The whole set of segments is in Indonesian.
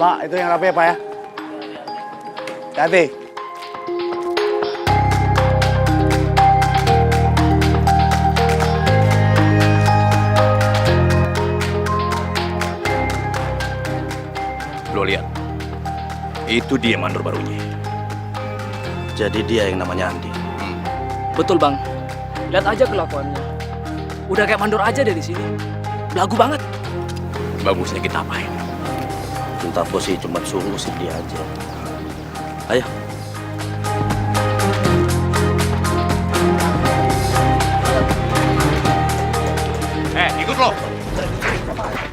Pak, itu yang rapi ya, Pak ya. Hati. Lo lihat, itu dia mandor barunya. Jadi dia yang namanya Andi. Betul bang, lihat aja kelakuannya. Udah kayak mandor aja dari sini. Belagu banget. Bagusnya kita apain? Cinta bos sih cuma suruh usir dia aja. Ayo. Ikut lo.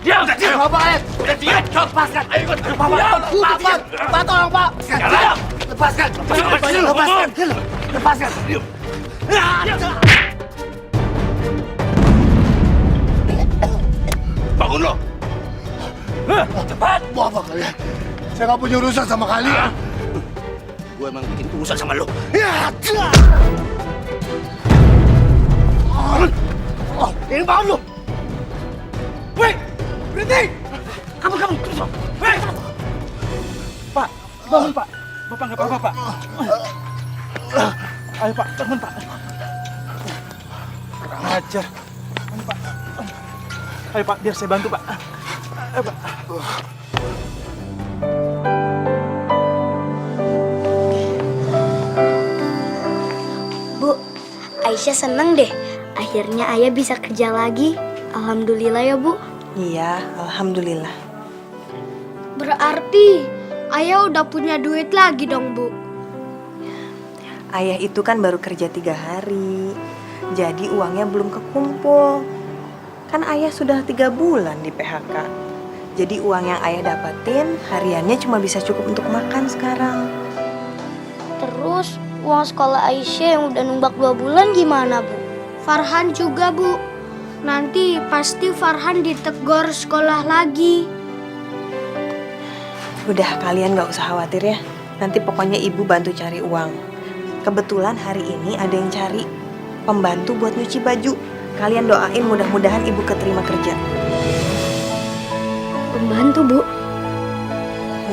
Diam! Bapak, Udah diam. lepaskan! Ayo ikut. Pak, tolong Pak! Jalan. Lepaskan! Lepaskan! Bangun lo. Cepat! Mau apa kalian? Saya nggak punya urusan sama kalian. Gue emang bikin urusan sama lo. Ya! Ini bangun lu! Weh! Berhenti! Kamu! Weh! Pak, bangun pak. Bapak nggak apa-apa pak. Ayo pak, bangun pak. Kurang ajar. Ayo pak. Ayo pak, biar saya bantu pak. Ayo pak. Bu, Aisyah seneng deh. Akhirnya ayah bisa kerja lagi. Alhamdulillah ya, Bu. Iya, alhamdulillah. Berarti ayah udah punya duit lagi dong, Bu. Ayah itu kan baru kerja 3 hari, jadi uangnya belum kekumpul. Kan ayah sudah 3 bulan di PHK. Jadi uang yang ayah dapetin hariannya cuma bisa cukup untuk makan sekarang. Terus uang sekolah Aisyah yang udah numbak 2 bulan gimana, Bu? Farhan juga, Bu. Nanti pasti Farhan ditegur sekolah lagi. Udah, kalian gak usah khawatir ya. Nanti pokoknya ibu bantu cari uang. Kebetulan hari ini ada yang cari pembantu buat nyuci baju. Kalian doain mudah-mudahan ibu keterima kerja. Pembantu, Bu.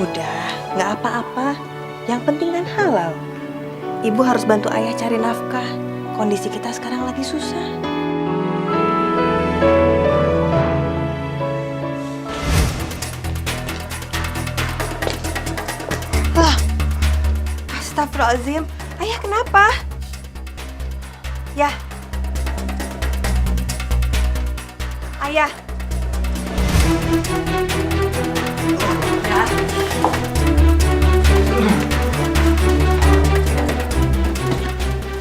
Udah, gak apa-apa. Yang penting kan halal. Ibu harus bantu ayah cari nafkah. Kondisi kita sekarang lagi susah. Lah, astagfirullahaladzim. Ayah kenapa? Ya. Ayah.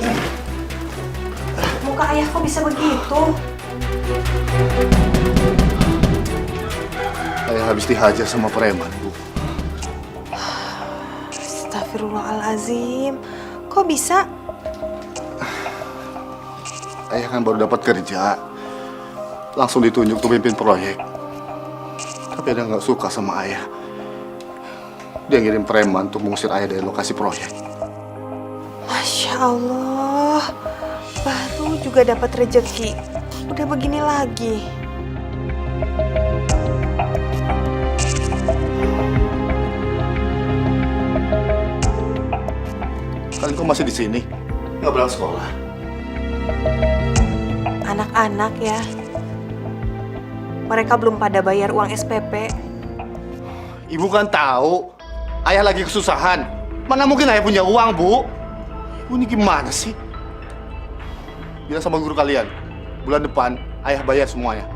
Ya. Muka ayah kok bisa begitu? Saya habis dihajar sama preman, Bu. Astagfirullahaladzim. Kok bisa? Ayah kan baru dapat kerja. Langsung ditunjuk untuk pimpin proyek. Tapi dia nggak suka sama ayah. Dia ngirim preman untuk mengusir ayah dari lokasi proyek. Masya Allah. Baru juga dapat rezeki. Udah begini lagi. Kalian kok masih di sini? Nggak berangkat sekolah? Anak-anak ya. Mereka belum pada bayar uang SPP. Ibu kan tahu ayah lagi kesusahan. Mana mungkin ayah punya uang, Bu? Ibu ini gimana sih? Bilang sama guru kalian, bulan depan ayah bayar semuanya.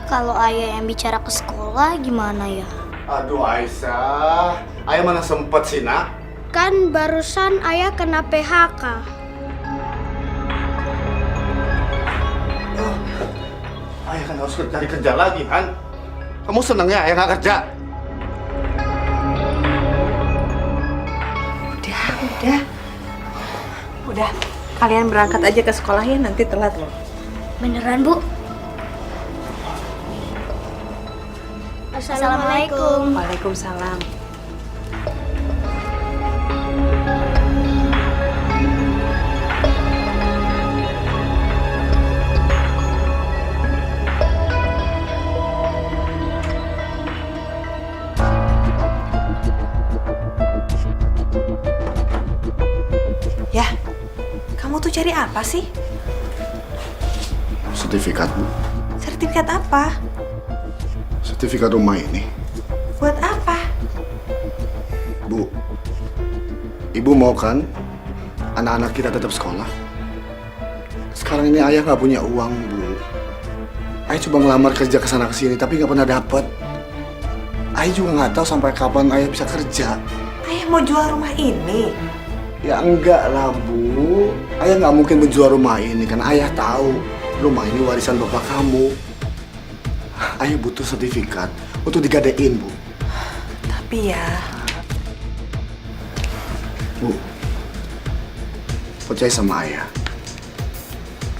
Kalau ayah yang bicara ke sekolah gimana ya? Aduh Aisyah, ayah mana sempet sih nak? Kan barusan ayah kena PHK. Ayah kan harus cari kerja lagi kan? Kamu seneng ya ayah nggak kerja? Udah. Kalian berangkat aja ke sekolah ya, nanti telat loh. Beneran, Bu? Assalamualaikum. Waalaikumsalam. Kamu tuh cari apa sih? Sertifikat, Bu. Sertifikat apa? Sertifikat rumah ini. Buat apa? Bu, Ibu mau kan anak-anak kita tetap sekolah? Sekarang ini ayah nggak punya uang, Bu. Ayah coba ngelamar kerja kesana kesini tapi nggak pernah dapet. Ayah juga nggak tahu sampai kapan ayah bisa kerja. Ayah mau jual rumah ini. Ya enggak lah, Bu. Ayah nggak mungkin menjual rumah ini karena ayah tahu rumah ini warisan bapak kamu. Ayah butuh sertifikat untuk digadein, Bu. Tapi ya, Bu, percaya sama ayah.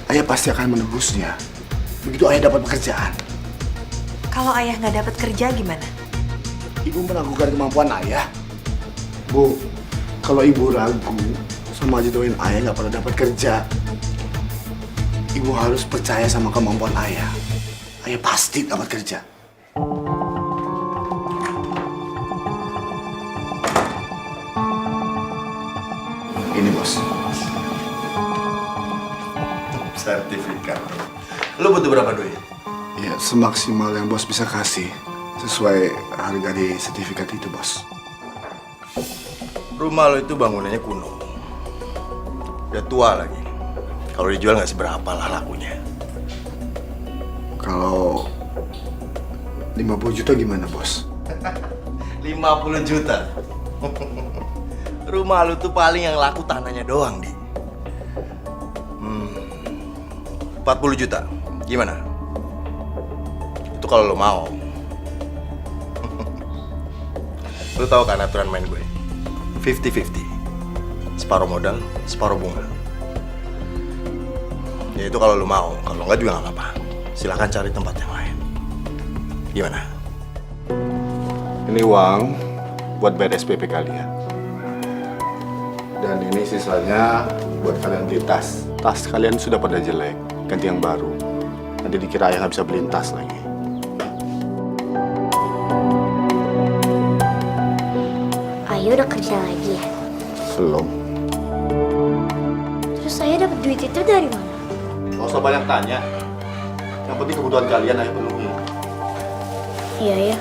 Ayah pasti akan menebusnya. Begitu ayah dapat pekerjaan. kalau ayah nggak dapat kerja gimana? Ibu meragukan kemampuan ayah. Bu, kalau ibu ragu, sama aja doain ayah nggak pernah dapat kerja. Ibu harus percaya sama kemampuan ayah. Ayah pasti dapat kerja. Ini, Bos. Sertifikat. Lu butuh berapa duit? Ya, semaksimal yang Bos bisa kasih. Sesuai harga di sertifikat itu, Bos. Rumah lo itu bangunannya kuno. Udah tua lagi. Kalau dijual nggak seberapa lah lakunya. Kalau 50 juta gimana, Bos? 50 juta. Rumah lu tuh paling yang laku tanahnya doang, Di. 40 juta. Gimana? Itu kalau lo mau. Lu tahu kan aturan main gue? 50-50. Separuh modal, separuh bunga. Ya itu kalau lu mau. Kalau nggak juga nggak apa-apa. Silahkan cari tempat yang lain. Gimana? Ini uang buat bayar SPP kalian. Dan ini sisanya buat kalian beli tas. Tas kalian sudah pada jelek, ganti yang baru. Nanti dikira ayah nggak bisa beliin tas lagi. Ayah udah kerja lagi ya? Belum. Terus saya dapat duit itu dari mana? Gak usah banyak tanya. Yang penting kebutuhan kalian ayah penuhi. Iya ya.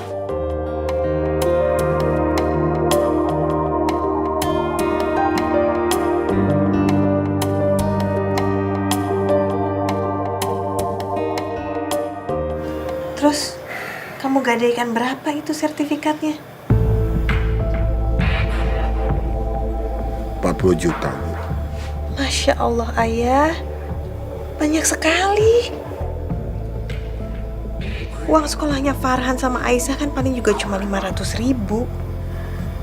Terus, kamu gadaikan berapa itu sertifikatnya? 40 juta, Bu. Masya Allah, ayah. Banyak sekali. Uang sekolahnya Farhan sama Aisyah kan paling juga cuma 500.000.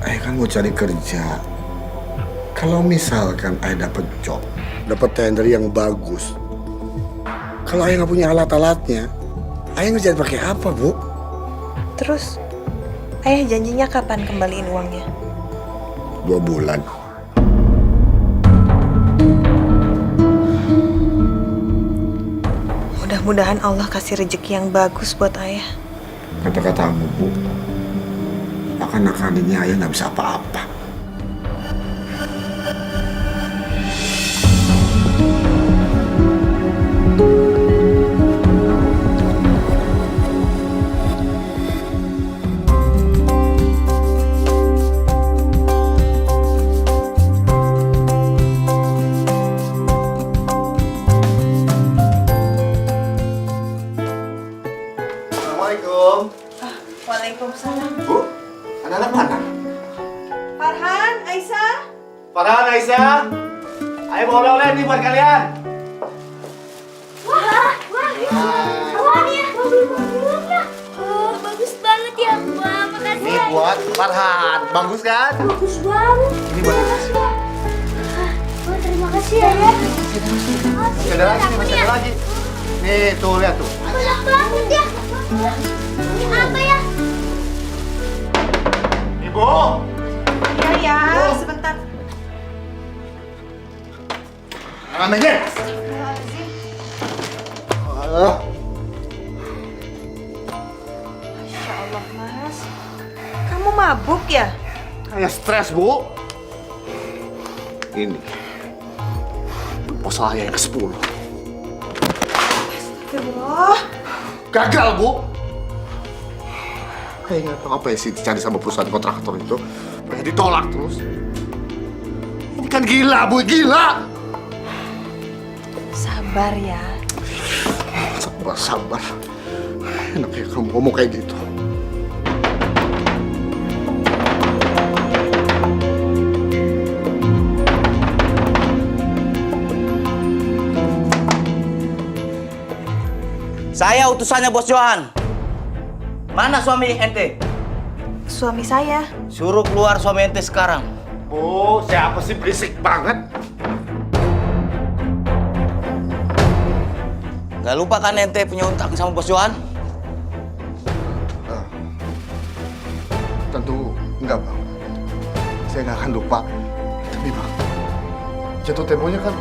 Ayah kan mau cari kerja. Kalau misalkan ayah dapat job, dapat tender yang bagus. Kalau ayah nggak punya alat-alatnya, ayah ngerjain pakai apa, Bu? Terus, ayah janjinya kapan kembaliin uangnya? 2 bulan. Mudah-mudahan Allah kasih rezeki yang bagus buat ayah. Kata-katamu, Bu. Akan-akan ini ayah nggak bisa apa-apa. Assalamualaikum. Waalaikumsalam. Bu, anak-anak mana? Farhan, Aisyah. Farhan, Aisyah. Ayo bawa oleh-oleh nih buat kalian. Awalnya mobil-mobilnya. Oh, bagus banget ya. Wah, makasih. Ini buat Farhan. Bagus kan? Bagus banget. Ini buat Wah, terima kasih ya. masih ada lagi nih, masih ada lagi. Nih, tuh lihat tuh. Banyak banget ya. Ini apa ya? Ibu. Iya ya, sebentar. Jangan aja. Masya Allah, Mas. Kamu mabuk ya? Kayak stres, Bu. Ini proposal ayah yang ke-10. Astagfirullah. Gagal, Bu. Ayah nggak tahu apa yang sih dicari sama perusahaan kontraktor itu. Kayak ditolak terus. Ini kan gila, Bu, gila. Sabar ya. Sabar. Enaknya kamu ngomong kayak gitu. Saya utusannya Bos Johan. Mana suami ente? Suami saya. Suruh keluar suami ente sekarang. Bu, siapa sih berisik banget? Gak lupa kan ente punya utang sama Bos Johan? Tentu enggak, Bang. Saya nggak akan lupa. Tapi, Bang, jatuh temponya kan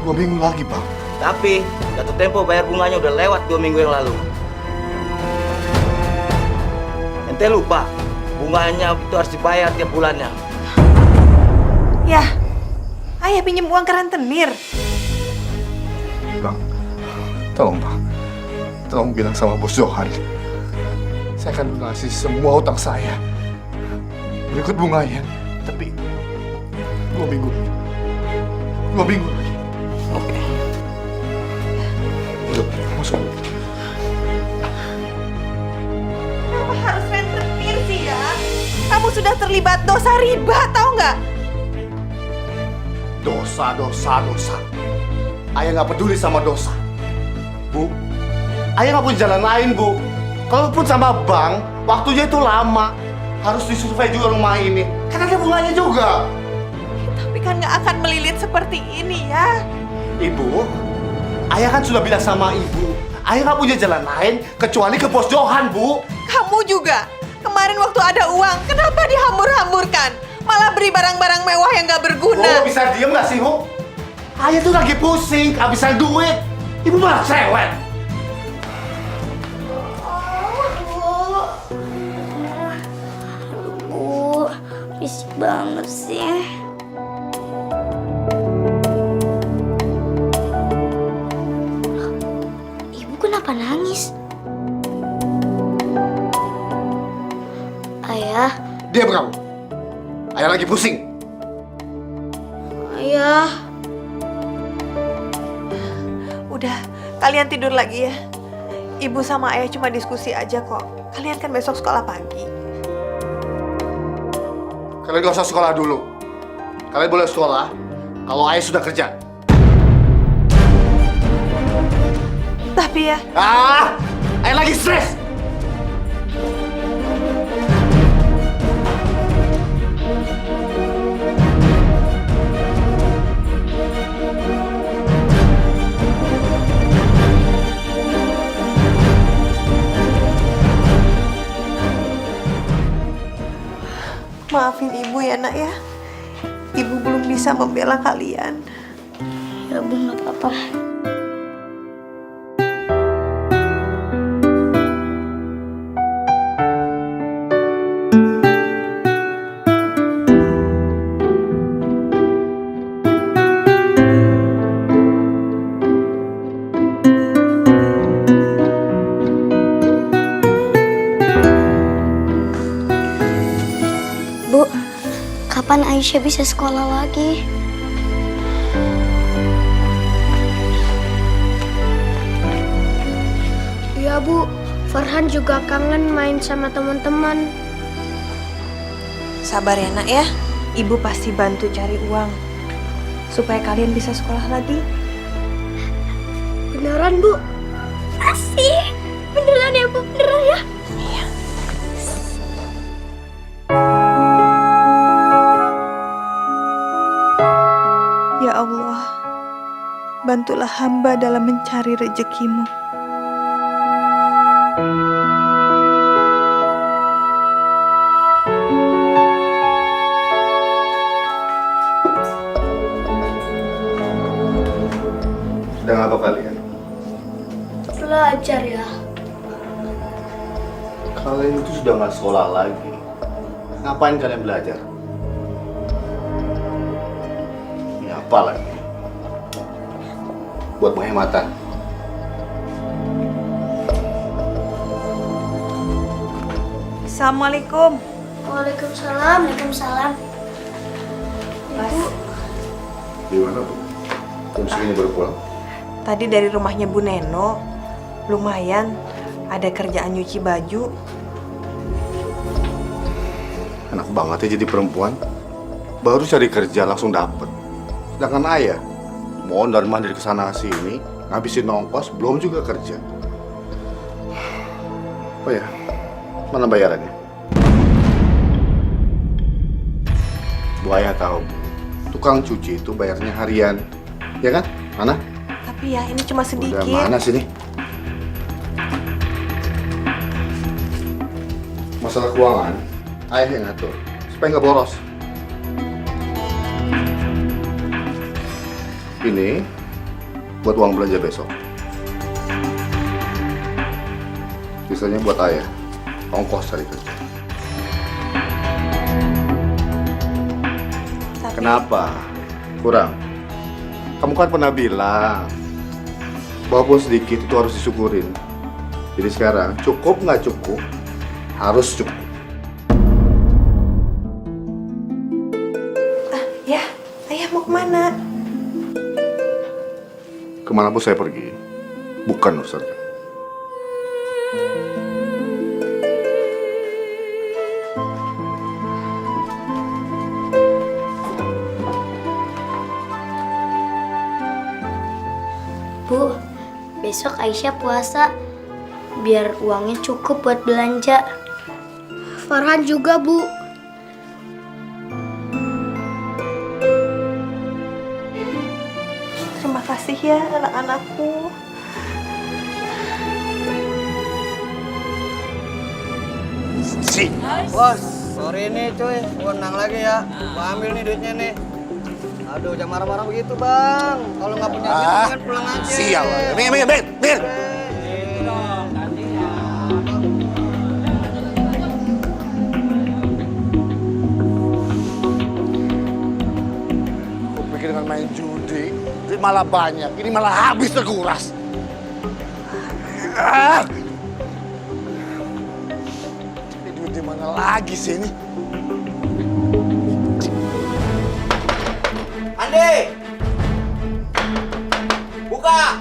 2 minggu lagi, Bang. Tapi jatuh tempo bayar bunganya udah lewat 2 minggu yang lalu. Ente lupa, bunganya itu harus dibayar tiap bulannya. Ya, ayah pinjam uang ke rentenir. Bang, tolong, Bang. Tolong bilang sama Bos Johan. Saya akan lunasi semua utang saya. Berikut bunganya. Tapi 2 minggu. 2 minggu lagi. Oke. Yuk, masuk. Kenapa harus rentenir sih ya? Kamu sudah terlibat dosa riba, tahu nggak? Dosa. Ayah nggak peduli sama dosa. Bu, ayah nggak punya jalan lain, Bu. Kalaupun sama bank, waktunya itu lama. Harus disurvei juga rumah ini. Kan ada bunganya juga. Tapi kan nggak akan melilit seperti ini ya. Ibu, ayah kan sudah bilang sama ibu. Ayah nggak punya jalan lain kecuali ke Bos Johan, Bu. Kamu juga. Kemarin waktu ada uang, kenapa dihambur-hamburkan? Malah beri barang-barang mewah yang nggak berguna. Bu, bisa diem nggak sih, Bu? Ayah tuh lagi pusing, kehabisan duit. Ibu malah cerewet. Bu, risik banget sih. Ibu kenapa nangis? Ayah, Diam kamu. Ayah lagi pusing. ayah. Udah, kalian tidur lagi ya. Ibu sama ayah cuma diskusi aja kok. Kalian kan besok sekolah pagi. Kalian gak usah sekolah dulu. Kalian boleh sekolah kalau ayah sudah kerja. Tapi ya, Ayah lagi stres. maafin ibu ya nak ya. Ibu belum bisa membela kalian. Ya Bu, nggak apa-apa. Bu, kapan Aisyah bisa sekolah lagi? Iya Bu, Farhan juga kangen main sama teman-teman. Sabar ya nak ya. Ibu pasti bantu cari uang supaya kalian bisa sekolah lagi. Beneran Bu? Asih, beneran ya Bu, beneran ya? Iya. Ya Allah, bantulah hamba dalam mencari rezekimu. Sedang apa kalian? Belajar ya. Kalian itu sudah nggak sekolah lagi. Ngapain kalian belajar? Ini apa lagi? buat penghematan. Assalamualaikum. Waalaikumsalam. Waalaikumsalam. Ibu, Di mana, Bu? Jam segini baru pulang? Tadi dari rumahnya Bu Neno, lumayan ada kerjaan nyuci baju. Enak banget ya jadi perempuan. Baru cari kerja langsung dapet. Sedangkan ayah, mondar mandir ke sana sini, ngabisin ongkos, belum juga kerja. Oh ya, mana bayarannya? Bu ayah tahu, tukang cuci itu bayarnya harian, ya kan? Mana? Tapi ya ini cuma sedikit. Udah mana sini? Masalah keuangan, ayah yang ngatur, supaya nggak boros. Ini buat uang belanja besok. Sisanya buat ayah, ongkos cari kerja. Kenapa? Kurang? Kamu kan pernah bilang, walaupun sedikit itu harus disyukurin. Jadi sekarang, cukup nggak cukup, harus cukup. Ya, ayah mau kemana? Kemanapun saya pergi, bukan urusan kamu. Bu, besok Aisyah puasa. Biar uangnya cukup buat belanja. Farhan juga, Bu. Terima kasih ya anak-anakku. Bos, sorry nih cuy, menang lagi ya. Gua ambil nih duitnya nih. Aduh, jangan marah-marah begitu bang. Kalau nggak punya duit, kan pulang aja. Sial, Mir. Aku pikir dengan main judi, ini malah banyak, ini malah habis terkuras. Ini duit di mana lagi sih ini? Andi! Buka!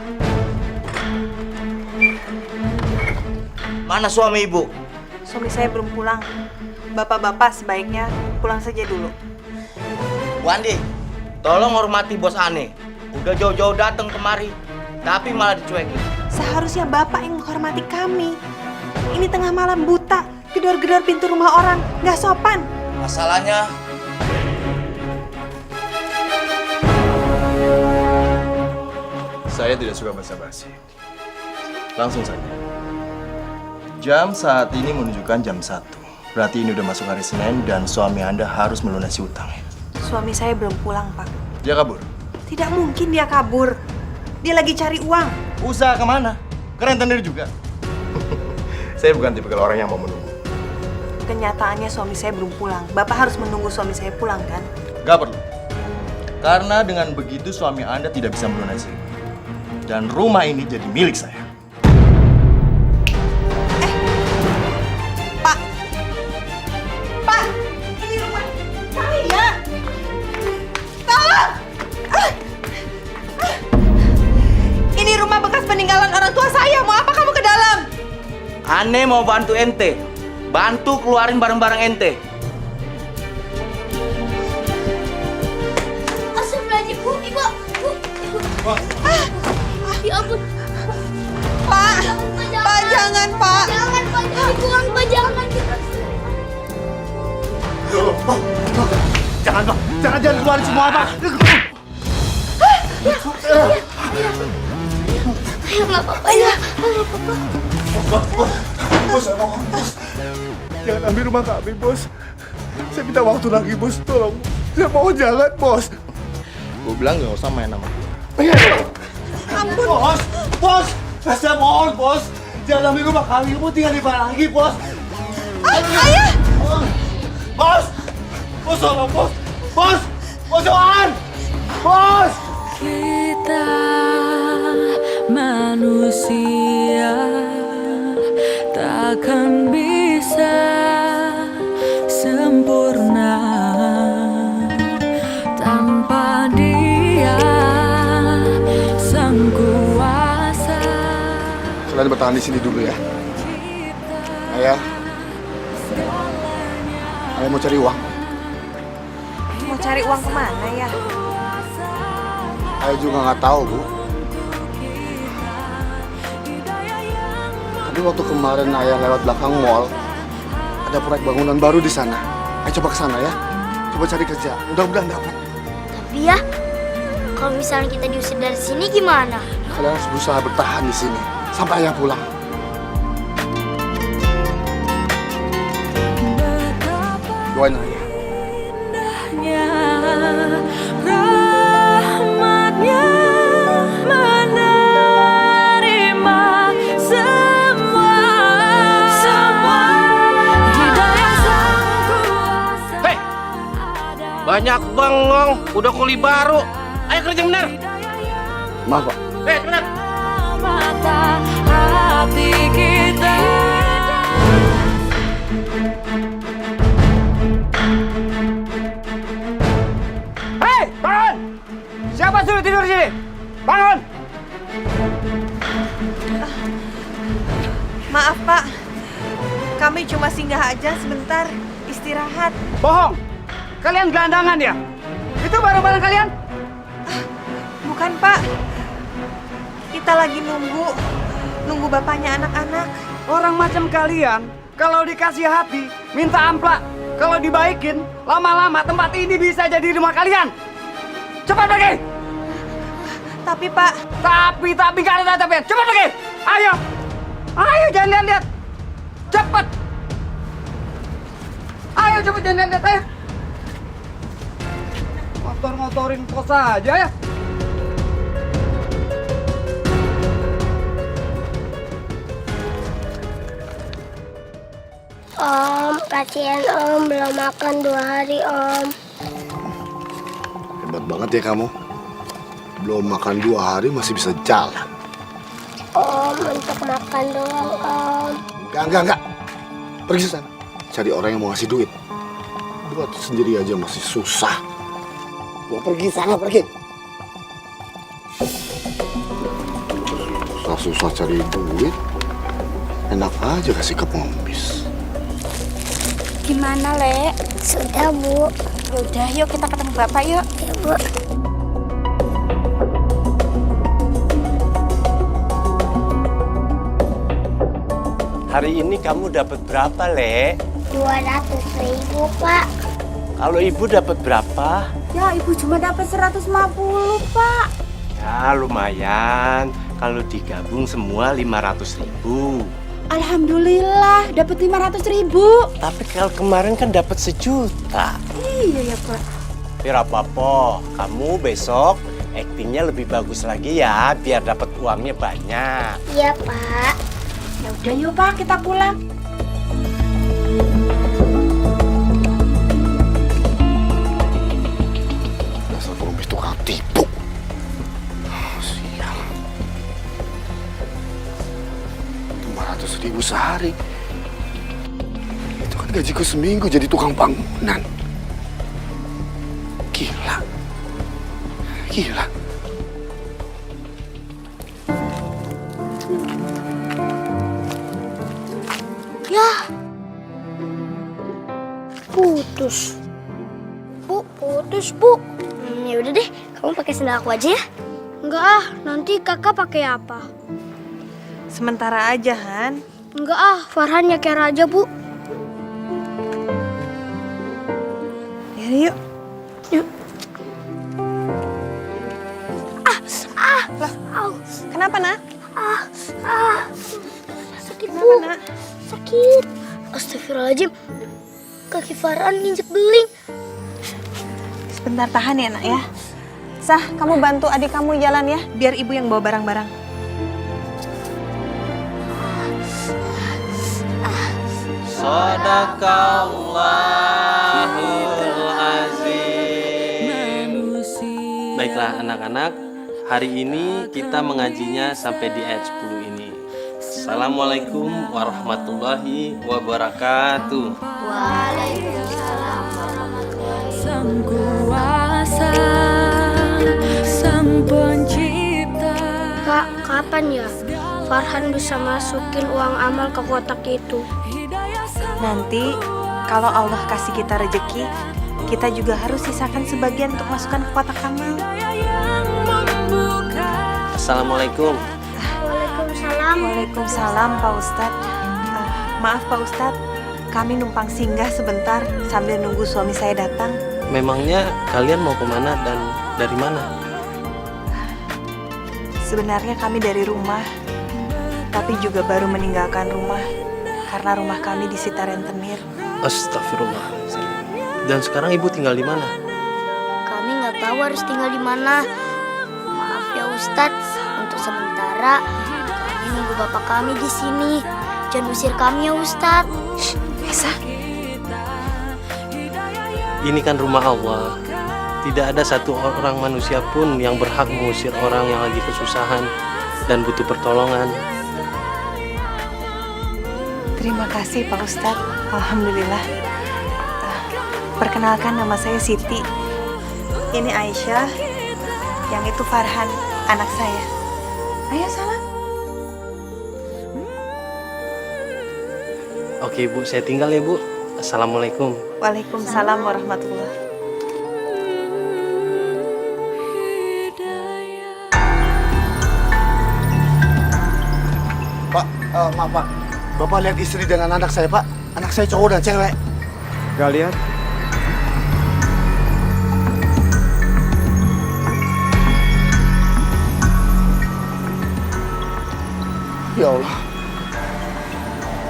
Mana suami ibu? Suami saya belum pulang. Bapak-bapak sebaiknya pulang saja dulu. Bu Andi, tolong hormati bos Ane. Udah jauh-jauh datang kemari, tapi malah dicuekin. Seharusnya bapak yang menghormati kami. Ini tengah malam buta, gedor-gedor pintu rumah orang, nggak sopan. Masalahnya, Saya tidak suka basa-basi. Langsung saja. Jam saat ini menunjukkan jam 1. Berarti ini udah masuk hari Senin dan suami Anda harus melunasi utang. Suami saya belum pulang, Pak. Dia kabur. Tidak mungkin dia kabur. Dia lagi cari uang. Usaha kemana? Keren sendiri juga. Saya bukan tipikal orang yang mau menunggu. Kenyataannya suami saya belum pulang. Bapak harus menunggu suami saya pulang, kan? Gak perlu. Karena dengan begitu suami Anda tidak bisa melunasi. Dan rumah ini jadi milik saya. Pak, ini rumah saya. Tolong! Ini rumah bekas peninggalan orang tua saya. Mau apa kamu ke dalam? Ane mau bantu ente. Bantu keluarin barang-barang ente. Astagfirullahaladzim, Bu. Ibu. Ya ampun. Pak, Pak jangan, Pak. Jangan, Pak. Dibuang, Pak. Jangan. Jangan, Pak. Jangan keluarin semua, Pak. Ya nggak apa-apa ya. Bos, saya mohon, bos. Jangan ambil rumah kami, bos. Saya minta waktu lagi, bos. Tolong. Saya mohon jangan, bos. Gue bilang gak usah main sama gue. Ampun. Bos, bos. Saya mohon, bos. Jangan ambil rumah kami. Kamu tinggal di mana lagi, bos. Ayah! Bos. Bos, tolong, bos. Bos. Bos, Johan. Bos. Kita kalian bertahan di sini dulu ya. Ayah mau cari uang. Mau cari uang kemana ya? Ayah juga nggak tahu, Bu. Tapi waktu kemarin ayah lewat belakang mall, ada proyek bangunan baru di sana. Ayah coba ke sana ya. Coba cari kerja. Mudah-mudahan dapat. Tapi ya, kalau misalnya kita diusir dari sini gimana? Kalian harus berusaha bertahan di sini sampai ayah pulang. Doain ayah. Banyak bengong, udah kuli baru. Ayo kerja bener. Maaf, Pak. Bener. Hei, bangun! Siapa suruh tidur di sini? Bangun! Maaf Pak, kami cuma singgah aja sebentar, istirahat. Bohong! Kalian gelandangan ya? Itu barang-barang kalian? Bukan Pak, kita lagi nunggu bapaknya anak-anak. Orang macam kalian, kalau dikasih hati, minta amplak. Kalau dibaikin, lama-lama tempat ini bisa jadi rumah kalian. Cepat pergi! Tapi Pak, Tapi gak ada tapi. Cepat pergi! Ayo! Ayo, jangan lihat-lihat! Cepat! Ayo, cepat jangan lihat-lihat, ayo! Ngotor-ngotorin kos aja ya! Om, kasihan Om, belum makan 2 hari Om. Hebat banget ya kamu. Belum makan 2 hari masih bisa jalan. Om, untuk makan doang Om. Enggak. Pergi sana. Cari orang yang mau ngasih duit. Buat sendiri aja masih susah. Mau pergi sana, pergi. Susah cari duit. Enak aja kasih ke pengemis. Gimana, Le? Sudah, Bu. yaudah yuk kita ketemu Bapak yuk. Ya, Bu. Hari ini kamu dapat berapa, Le? 200.000, Pak. Kalau ibu dapat berapa? Ya, ibu cuma dapat 150, Pak. Ya, lumayan. Kalau digabung semua 500.000. Alhamdulillah, dapat 500.000. Tapi kalau kemarin kan dapat 1 juta. Iya ya, Pak. Biar apa-apa, kamu besok aktingnya lebih bagus lagi ya, biar dapat uangnya banyak. Iya, Pak. Ya udah yuk, Pak, kita pulang. Dasar pengemis tukang tipu. Sial. 500.000 sehari. Itu kan gajiku seminggu jadi tukang bangunan. Gila. Ya. Putus. Bu, putus, Bu. Ya udah deh, kamu pakai sendal aku aja ya. Enggak ah, nanti kakak pakai apa? Sementara aja, Han. Enggak ah, Farhan nyeker aja, Bu. Yuk. Yuk. Lah, kenapa, Nak? Sakit, Kenapa, Bu. Nak? Sakit. Astagfirullahaladzim. Kaki Farhan nginjek beling. Sebentar tahan ya, Nak ya. Sah, kamu bantu adik kamu jalan ya, biar ibu yang bawa barang-barang. Shadaqallahul azim. Baiklah anak-anak, hari ini kita mengajinya sampai di ayat 10 ini. Assalamualaikum warahmatullahi wabarakatuh. Waalaikumsalam warahmatullahi Sang Kuasa, Sang Pencipta. Kak, kapan ya? Farhan bisa masukin uang amal ke kotak itu. Nanti kalau Allah kasih kita rejeki, kita juga harus sisakan sebagian untuk masukkan ke kotak amal. Assalamualaikum. Waalaikumsalam. Waalaikumsalam Pak Ustadz. Maaf Pak Ustadz, kami numpang singgah sebentar sambil nunggu suami saya datang. Memangnya kalian mau kemana dan dari mana? Sebenarnya kami dari rumah, tapi juga baru meninggalkan rumah karena rumah kami disita rentenir. Astagfirullah. Dan sekarang ibu tinggal di mana? Kami nggak tahu harus tinggal di mana. Maaf ya Ustadz, untuk sementara kami nunggu bapak kami di sini. Jangan usir kami ya Ustadz. Bisa? Ini kan rumah Allah. Tidak ada satu orang manusia pun yang berhak mengusir orang yang lagi kesusahan dan butuh pertolongan. Terima kasih Pak Ustadz. Alhamdulillah. Perkenalkan, nama saya Siti. Ini Aisyah. Yang itu Farhan, anak saya. Ayo salam. Oke Bu, saya tinggal ya Bu. Assalamualaikum. Waalaikumsalam warahmatullahi. Pak, maaf Pak. Bapak lihat istri dengan anak saya Pak. Anak saya cowok dan cewek. Gak lihat? Ya Allah.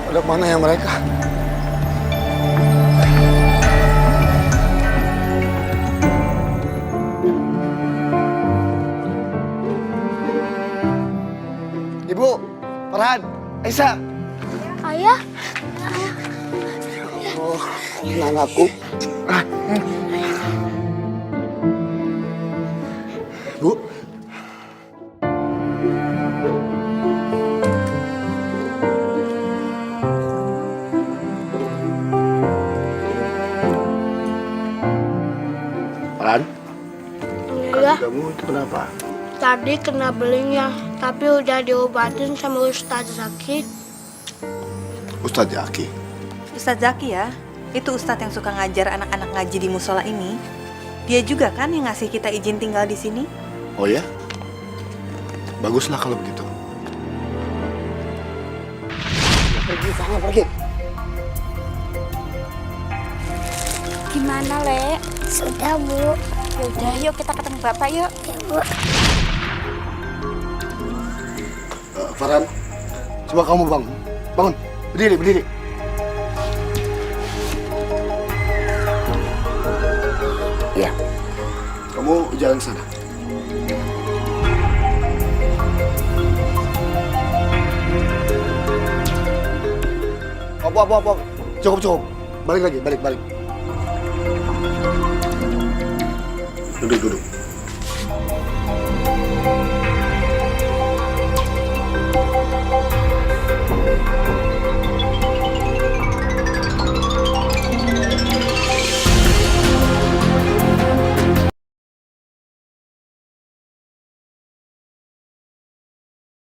Ada mana ya mereka? Ibu, Farhan, Aisyah. Ayah, Oh, anakku. Bu. Farhan, iya. kamu itu kenapa? Tadi kena belingnya, tapi udah diobatin sama Ustadz Zaki. Ustadz Zaki. Ustadz Zaki ya, itu Ustadz yang suka ngajar anak-anak ngaji di musola ini. Dia juga kan yang ngasih kita izin tinggal di sini. Oh ya? Baguslah kalau begitu. Pergi sana, pergi. Gimana, Le? Sudah, Bu. Yaudah, yuk kita ketemu Bapak yuk. Ya, Bu. Farhan, coba kamu bangun. Bangun, berdiri, berdiri. Ya, kamu jalan ke sana. Apa. Cukup. Balik lagi, balik. Duduk.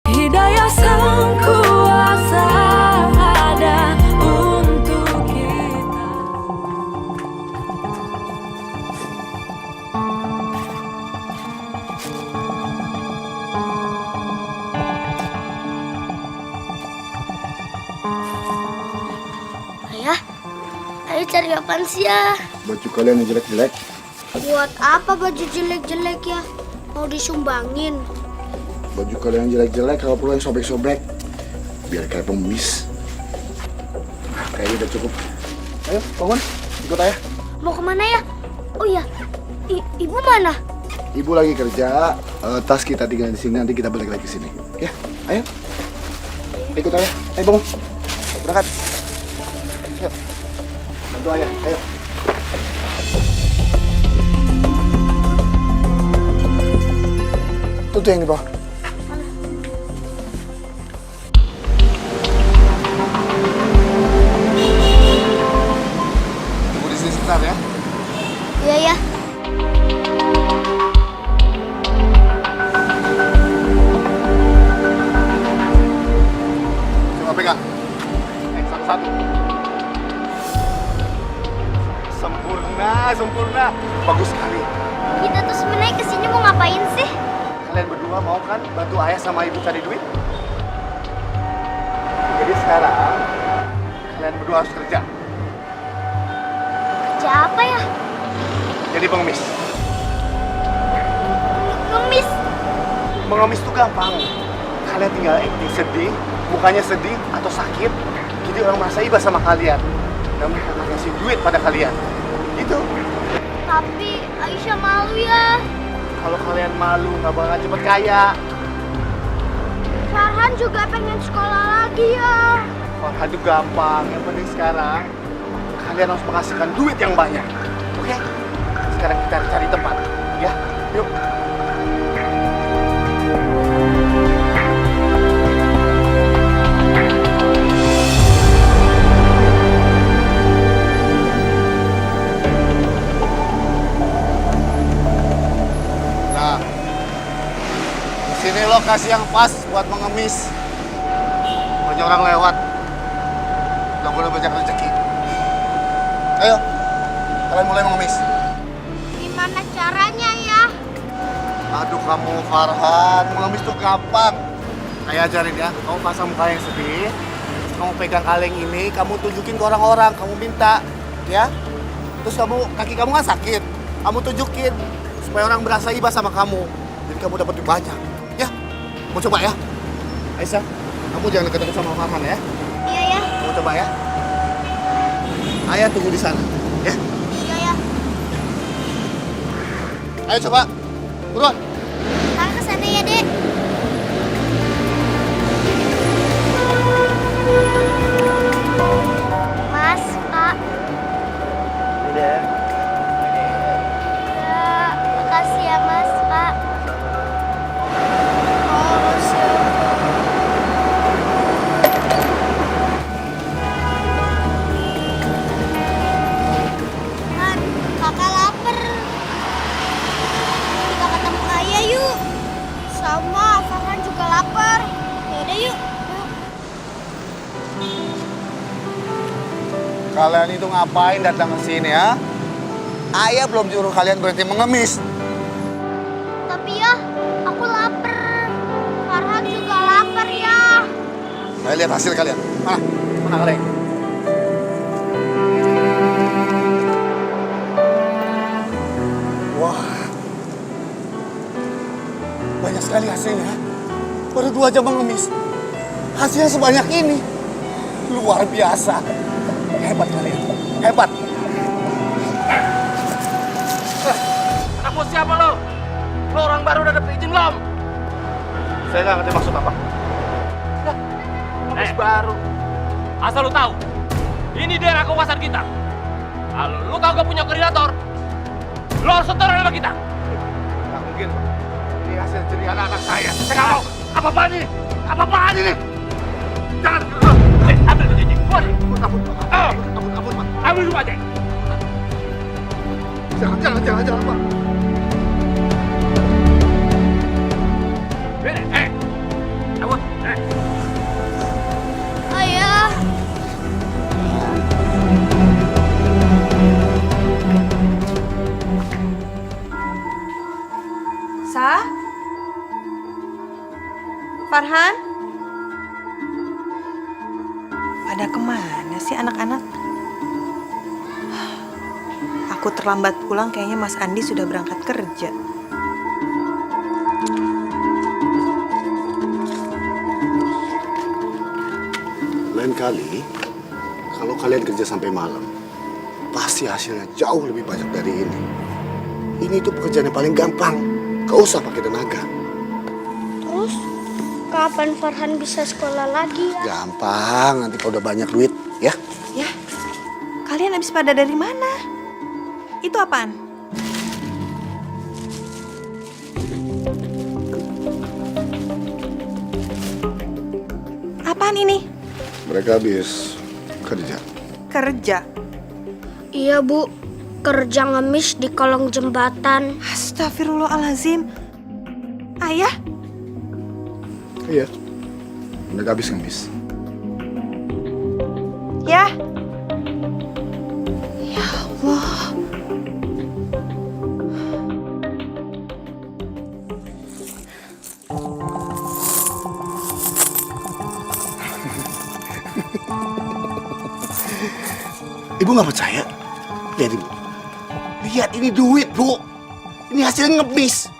Hidayah Sang Kuasa ada untuk kita. Ayah, ayo cari apaan sih ya? Baju kalian yang jelek-jelek. Buat apa baju jelek-jelek ya? Mau disumbangin? Baju kalian yang jelek-jelek, kalau perlu yang sobek-sobek. Biar kayak pengemis. Kayaknya udah cukup. Ayo, bangun. Ikut ayah. Mau kemana ya? Oh iya, ibu mana? Ibu lagi kerja, tas kita tinggal di sini, nanti kita balik lagi ke sini. Ya, ayo. Ikut ayah. Ayo bangun. Berangkat. Yuk. Bantu ayah, ayo. Tuh yang di bawah. Tunggu di sini sebentar ya. Iya ya. pegang. Satu-satu. Sempurna. Bagus sekali. Kita tuh sebenarnya kesini mau ngapain sih? Kalian berdua mau kan bantu ayah sama ibu cari duit? Jadi sekarang kalian berdua harus kerja. Kerja apa ya? Jadi pengemis. Ngemis. Mengemis tuh gampang. Kalian tinggal acting sedih, mukanya sedih atau sakit. Jadi orang merasa iba sama kalian. Dan mereka akan ngasih duit pada kalian. Gitu. Tapi Aisyah malu ya. Kalau kalian malu nggak bakal cepet kaya. Farhan juga pengen sekolah lagi ya. Farhan itu gampang. Yang penting sekarang kalian harus menghasilkan duit yang banyak. Oke? Sekarang kita cari tempat. Ya? Yuk. Nah, sini lokasi yang pas buat mengemis. Banyak orang lewat. Udah boleh banyak rezeki. Ayo, kalian mulai mengemis. Gimana caranya ya? Aduh kamu Farhan, mengemis tuh gampang. Kayak ajarin ya, kamu pasang muka yang sedih. Kamu pegang kaleng ini, kamu tunjukin ke orang-orang, kamu minta, ya. Terus kaki kamu kan sakit, kamu tunjukin supaya orang berasa iba sama kamu. Jadi kamu dapat lebih banyak, ya. Mau coba ya? Aisyah, kamu jangan deket-deket sama Farhan ya. Iya ya. Mau coba ya? Ayah tunggu di sana, ya. Iya ya. Ayo coba, buruan. Ntar kesana ya, Dek. Mas, Pak. Ya, makasih ya, Mas, Pak. Han, kakak lapar. Kita ketemu ayah yuk. Sama, Farhan juga lapar. Yaudah yuk. Kalian itu ngapain datang ke sini ya? Ayah belum nyuruh kalian berhenti mengemis. Tapi ya, aku lapar. Farhan juga lapar ya. Saya lihat hasil kalian. Mana kalian? Wah, banyak sekali hasilnya. Baru 2 jam mengemis. Hasilnya sebanyak ini. Luar biasa. Hebat kalian. Hebat. Anak bos siapa lo? Lo orang baru udah dapet izin belum? Saya nggak ngerti maksud apa. Baru. Asal lu tahu, ini daerah kekuasaan kita. Kalau lu kagak punya koordinator, lu harus setoran sama kita. Nggak mungkin. Ini hasil jerih anak-anak saya. Saya nggak mau. Apa-apaan ini? Apa-apaan ini? Jangan. Ambil tuh cincin. Kabur, Pak. Ambil dulu aja. Jangan, Pak. Cabut. Ayah. Sa? Farhan? Pada kemana sih anak-anak? Aku terlambat pulang, kayaknya Mas Andi sudah berangkat kerja. Lain kali, kalau kalian kerja sampai malam, pasti hasilnya jauh lebih banyak dari ini. Ini tuh pekerjaan yang paling gampang. Gak usah pakai tenaga. Terus, kapan Farhan bisa sekolah lagi ya? Gampang, nanti kalau udah banyak duit, ya. Ya, kalian habis pada dari mana? Itu apaan? Apaan ini? Mereka habis kerja. Kerja. Iya, Bu. Kerja ngemis di kolong jembatan. Astagfirullahalazim. Ayah? Iya. Mereka habis ngemis. Ya. Ya Allah. Ibu nggak percaya? Lihat ibu. Lihat ini duit, Bu. Ini hasil ngemis.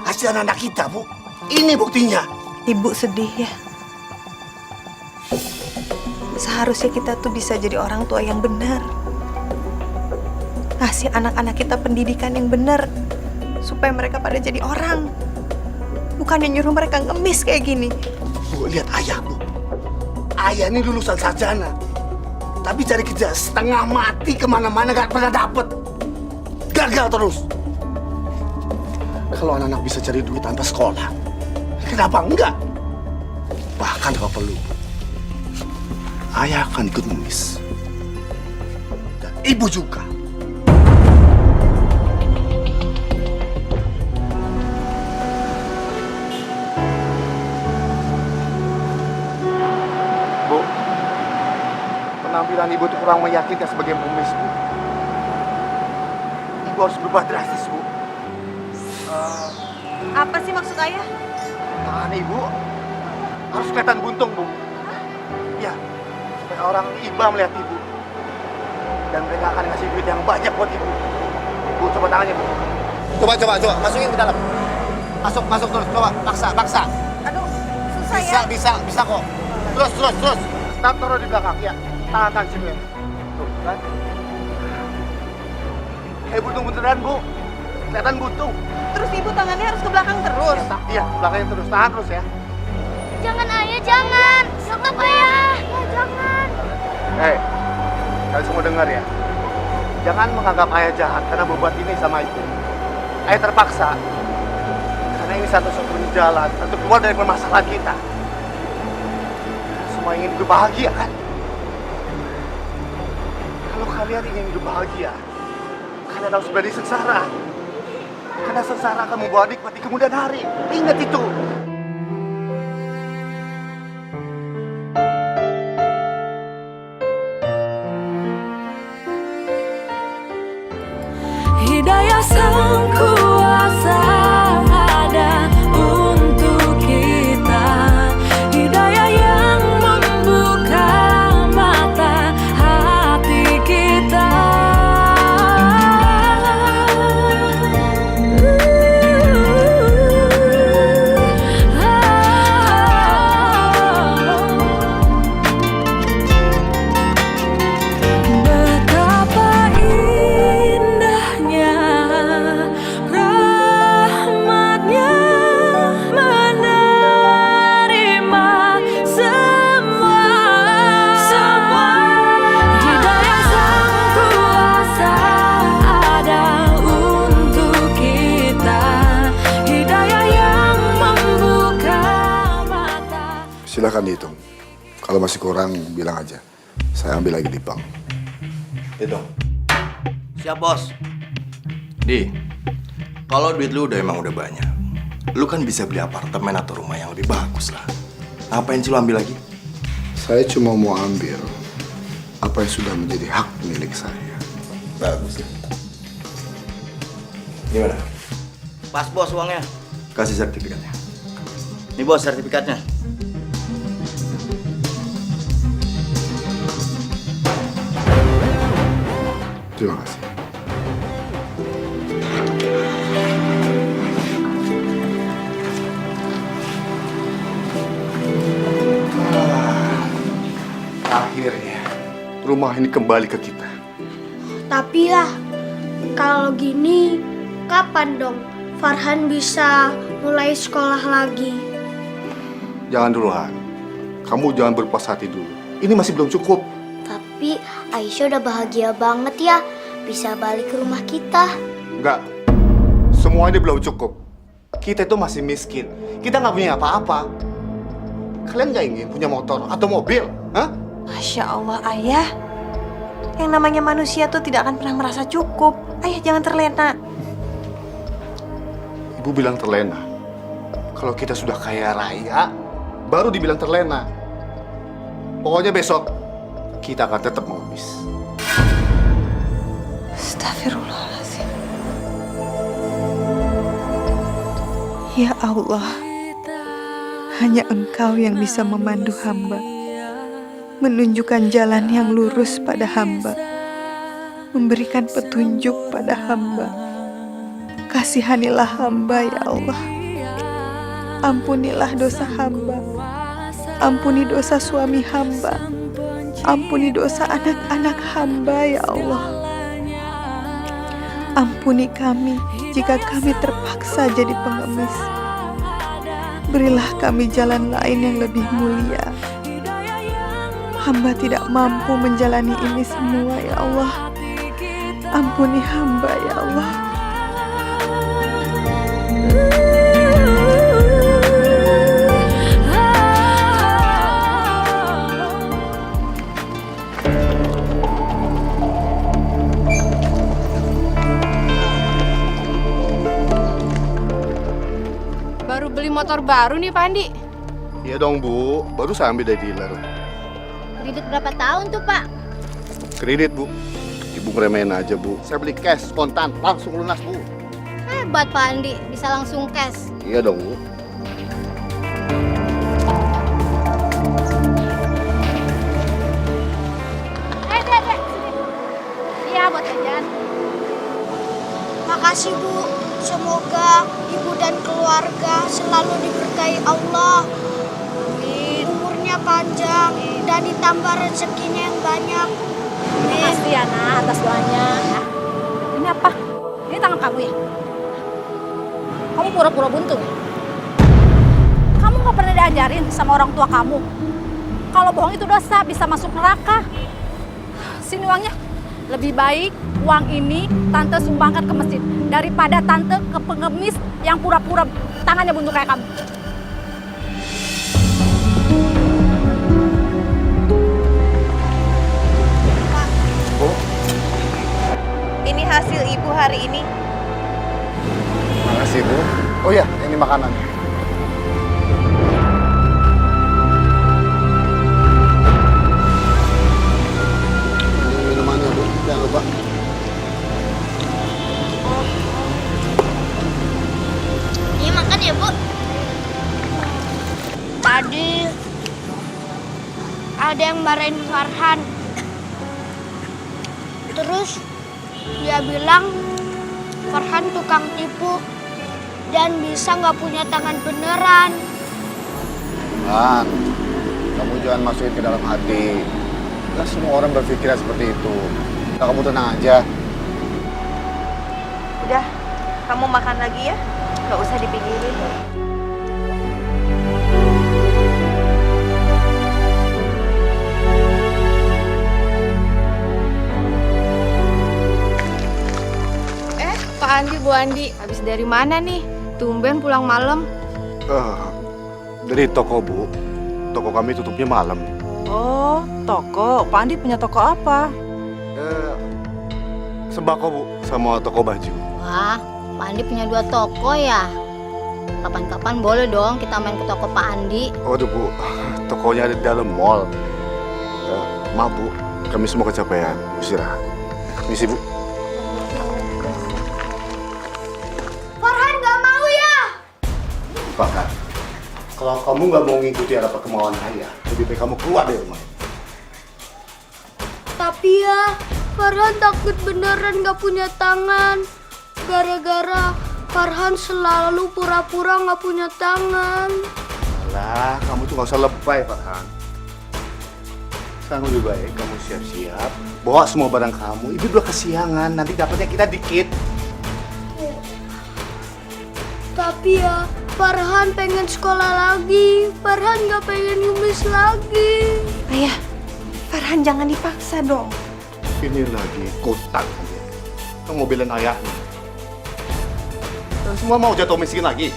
Hasil anak kita, Bu. Ini buktinya. Ibu sedih ya. Seharusnya kita tuh bisa jadi orang tua yang benar. Ngasih anak-anak kita pendidikan yang benar. Supaya mereka pada jadi orang. Bukannya nyuruh mereka ngemis kayak gini. Bu, lihat ayah, Bu. Ayah ini lulusan sarjana. Tapi cari kerja setengah mati kemana-mana gak pernah dapet. Gagal terus. Kalau anak-anak bisa cari duit tanpa sekolah, kenapa enggak? Bahkan kalau perlu, ayah akan ikut ngemis. Dan ibu juga. Bu, penampilan ibu itu kurang meyakinkan sebagai pengemis, Bu. Ibu harus berubah drastis, Bu. Apa sih maksud ayah? Tangan ibu harus kelihatan buntung, Bu. Ya, supaya orang iba melihat ibu. Dan mereka akan ngasih duit yang banyak buat ibu. Bu, coba tangannya, Bu. Coba. Masukin ke dalam. Masuk terus. Coba, paksa. Aduh, susah ya. Bisa kok. Terus. Taruh di belakang, ya. Tangan sini. Tuh, kan? Kayak buntung beneran, Bu. Kelihatan buntung. Terus ibu tangannya harus ke belakang terus. Iya, belakangnya terus. Tahan terus ya. Jangan ayah, jangan. Stop ayah. Ya, jangan. Hei, kalian semua dengar ya. Jangan menganggap ayah jahat karena berbuat ini sama ibu. Ayah terpaksa. Karena ini satu-satunya jalan untuk keluar dari permasalahan kita. Semua ingin hidup bahagia kan? Kalau kalian ingin hidup bahagia, kalian harus berani sengsara. Karena sengsara akan membawa nikmat di kemudian hari. Ingat itu. Hidayah sang kuasa ada untuk kita. Hidayah yang membuka mata hati kita. Betapa indahnya rahmatnya menerima semua. Hidayah sang kuasa ada untuk kita. Hidayah yang membuka mata. Silakan dihitung. Kalau masih kurang, bilang aja. Saya ambil lagi di bank. Itu. Siap, Bos. Di, kalau duit lu emang udah banyak, lu kan bisa beli apartemen atau rumah yang lebih bagus lah. Ngapain sih lu ambil lagi? Saya cuma mau ambil apa yang sudah menjadi hak milik saya. Bagus. Gimana? Pas, Bos, uangnya. Kasih sertifikatnya. Nih, Bos, sertifikatnya. Terima kasih. Akhirnya, rumah ini kembali ke kita. Tapi ya, kalau gini, kapan dong Farhan bisa mulai sekolah lagi? Jangan dulu, Han. Kamu jangan berpuas hati dulu. Ini masih belum cukup. Tapi Aisyah udah bahagia banget ya, bisa balik ke rumah kita. Enggak. Semua ini belum cukup. Kita itu masih miskin. Kita nggak punya apa-apa. Kalian nggak ingin punya motor atau mobil? Hah? Masya Allah, ayah. Yang namanya manusia tuh tidak akan pernah merasa cukup. Ayah jangan terlena. Ibu bilang terlena. Kalau kita sudah kaya raya, baru dibilang terlena. Pokoknya besok, kita akan tetap mengemis. Astagfirullahaladzim. Ya Allah, hanya Engkau yang bisa memandu hamba, menunjukkan jalan yang lurus pada hamba, memberikan petunjuk pada hamba. Kasihanilah hamba ya Allah. Ampunilah dosa hamba. Ampuni dosa suami hamba. Ampuni dosa anak-anak hamba ya Allah. Ampuni kami jika kami terpaksa jadi pengemis. Berilah kami jalan lain yang lebih mulia. Hamba tidak mampu menjalani ini semua ya Allah. Ampuni hamba ya Allah. Baru beli motor baru nih Pak Andi. Iya dong Bu, baru saya ambil dari dealer. Kredit berapa tahun tuh Pak? Kredit Bu. Ibu ngeremehin aja Bu. Saya beli cash, kontan, langsung lunas Bu. Hebat Pak Andi, bisa langsung cash. Iya dong Bu. Dek, sini. Iya, buat jajan. Makasih Bu, semoga ibu dan keluarga selalu diberkahi Allah. Umurnya panjang dan ditambah rezekinya yang banyak. Makasih ya, Nak, atas doanya. Ini apa? Ini tangan kamu ya? Kamu pura-pura buntung ya? Kamu gak pernah diajarin sama orang tua kamu kalau bohong itu dosa, bisa masuk neraka. Sini uangnya. Lebih baik uang ini Tante sumbangkan ke masjid daripada Tante ke pengemis yang pura-pura tangannya buntung kayak kamu. Bu, Ini hasil ibu hari ini. makasih Bu. Oh ya, ini makanan. Ini minumannya Bu, jangan lupa. Ini makan ya Bu. Tadi ada yang marahin Farhan. Terus dia bilang Farhan tukang tipu dan bisa nggak punya tangan beneran. Han, kamu jangan masukin ke dalam hati. Nah, semua orang berpikiran seperti itu. Nah, kamu tenang aja. Udah, kamu makan lagi ya. Gak usah dipikirin. Pak Andi, Bu Andi, habis dari mana nih? Tumben pulang malam. Dari toko Bu. Toko kami tutupnya malam. Oh, toko. Pak Andi punya toko apa? Sembako Bu, sama toko baju. Wah, Pak Andi punya 2 toko ya? Kapan-kapan boleh dong kita main ke toko Pak Andi. Waduh Bu, tokonya ada di dalam mall. Maaf Bu, kami semua kecapean. Istirahat. Misi Bu. Farhan nggak mau ya? Bahkan, kalau kamu nggak mau ngikuti apa kemauan ayah, lebih baik kamu keluar dari rumah. Tapi ya, Farhan takut beneran nggak punya tangan. Gara-gara Farhan selalu pura-pura nggak punya tangan. Lah, kamu tuh nggak usah lebay, Farhan. Sekarang lebih baik kamu siap-siap, bawa semua barang kamu. Ibu udah kesiangan, nanti dapatnya kita dikit. Tapi ya, Farhan pengen sekolah lagi. Farhan nggak pengen ngemis lagi. Ayah, Farhan jangan dipaksa dong. Ini lagi kutang aja. Kamu mobilin ayahnya. Dan semua mau jatuh miskin lagi.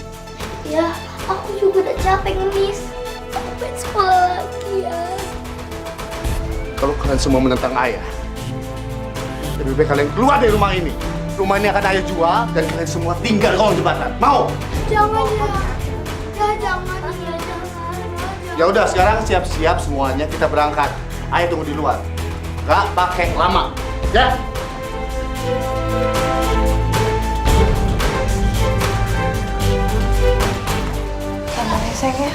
Ya, aku juga udah capek ngemis. Aku pengen sekolah lagi ya. Kalau kalian semua menentang ayah, lebih baik kalian keluar dari rumah ini. Rumah ini akan ayah jual dan kalian semua tinggal di kolong jembatan. Mau? Jangan ya. Ya jangan ya, jangan. Ya udah, sekarang siap-siap semuanya, kita berangkat. Ayah tunggu di luar. Gak pakai lama. Ya? Tenang ya sayang ya.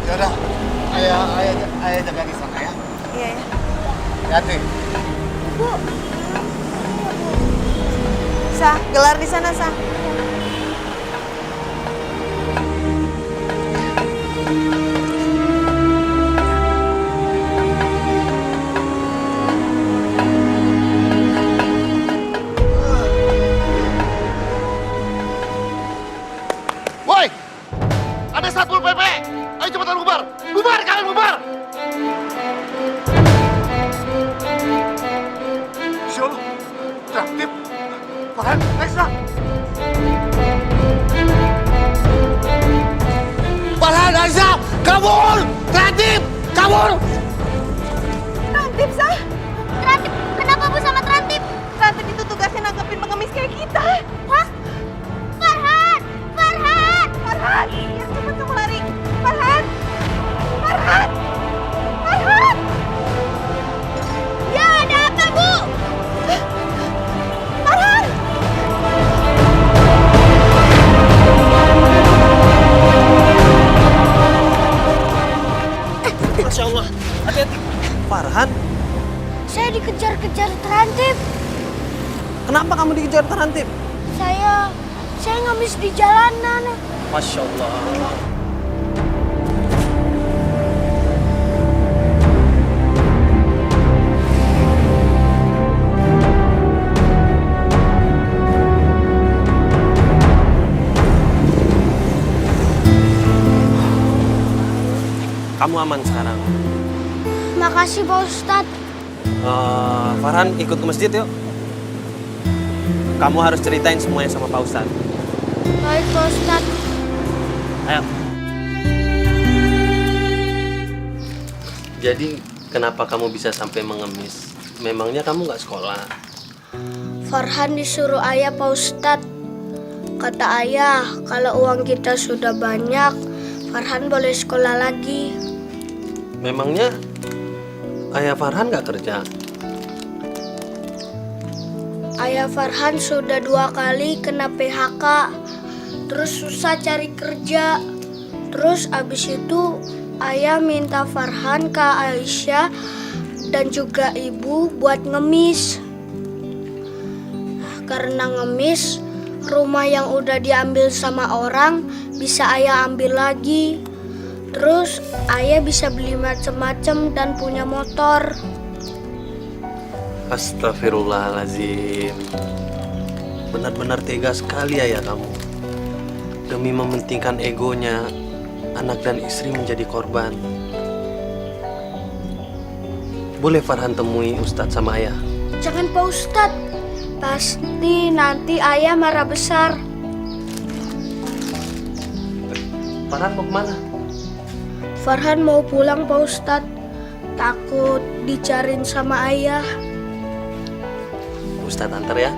Ya udah, ayah jaga di sana ya. Iya ya. Hati. Sah, gelar di sana, Sah. Woi! Ada Satpol PP! Ayo cepetan bubar! Bubar kalian bubar! Insya Allah, traktif. Farhan, next lah! Farhan, Aisyah, kabur! Traktif, kabur! Trantip, Sah. Trantip, kenapa Bu sama Trantip? Trantip itu tugasnya nangkepin pengemis kayak kita. Hah? Farhan! Farhan! Farhan, ya cepat kamu lari. Farhan! Farhan! Farhan! Ya, ada apa Bu? Farhan! Masya Allah. Hati-hati. Farhan, Saya dikejar-kejar Trantip. kenapa kamu dikejar Trantip? Saya ngemis di jalanan. Masya Allah. Kamu aman sekarang. Makasih Pak Ustadz. Farhan, ikut ke masjid yuk. Kamu harus ceritain semuanya sama Pak Ustadz. Baik Pak Ustadz. Ayo. Jadi, kenapa kamu bisa sampai mengemis? Memangnya kamu nggak sekolah? Farhan disuruh ayah Pak Ustadz. Kata ayah, kalau uang kita sudah banyak, Farhan boleh sekolah lagi. Memangnya ayah Farhan nggak kerja? Ayah Farhan sudah 2 kali kena PHK. Terus susah cari kerja. Terus abis itu ayah minta Farhan ke Aisyah dan juga ibu buat ngemis. Karena ngemis, rumah yang udah diambil sama orang bisa ayah ambil lagi. Terus ayah bisa beli macem-macem dan punya motor. Astagfirullahaladzim. Benar-benar tega sekali ayah kamu. Demi mementingkan egonya, anak dan istri menjadi korban. Boleh Farhan temui Ustadz sama ayah? Jangan Pak Ustadz, pasti nanti ayah marah besar. Farhan mau kemana? Farhan mau pulang Pak Ustadz, takut dicariin sama ayah. Ustadz antar ya.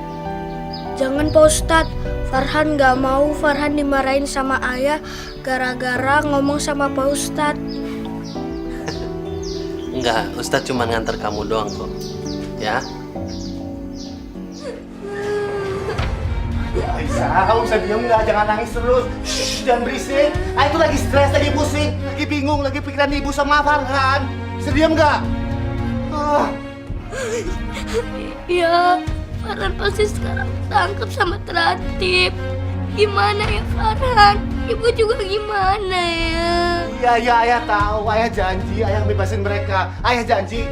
Jangan Pak Ustadz, Farhan gak mau Farhan dimarahin sama ayah gara-gara ngomong sama Pak Ustadz. Enggak, Ustadz cuma ngantar kamu doang kok. Ya? Aisyah, kamu bisa diem nggak? Jangan nangis terus. Shh, jangan berisik. Ayah itu lagi stres, lagi pusing, lagi bingung, lagi pikiran ibu sama Farhan. Bisa diem nggak? Ya, Farhan pasti sekarang tangkap sama Trantip. Gimana ya Farhan? Ibu juga gimana ya? Iya, ayah tahu. Ayah janji, ayah bebasin mereka. Ayah janji.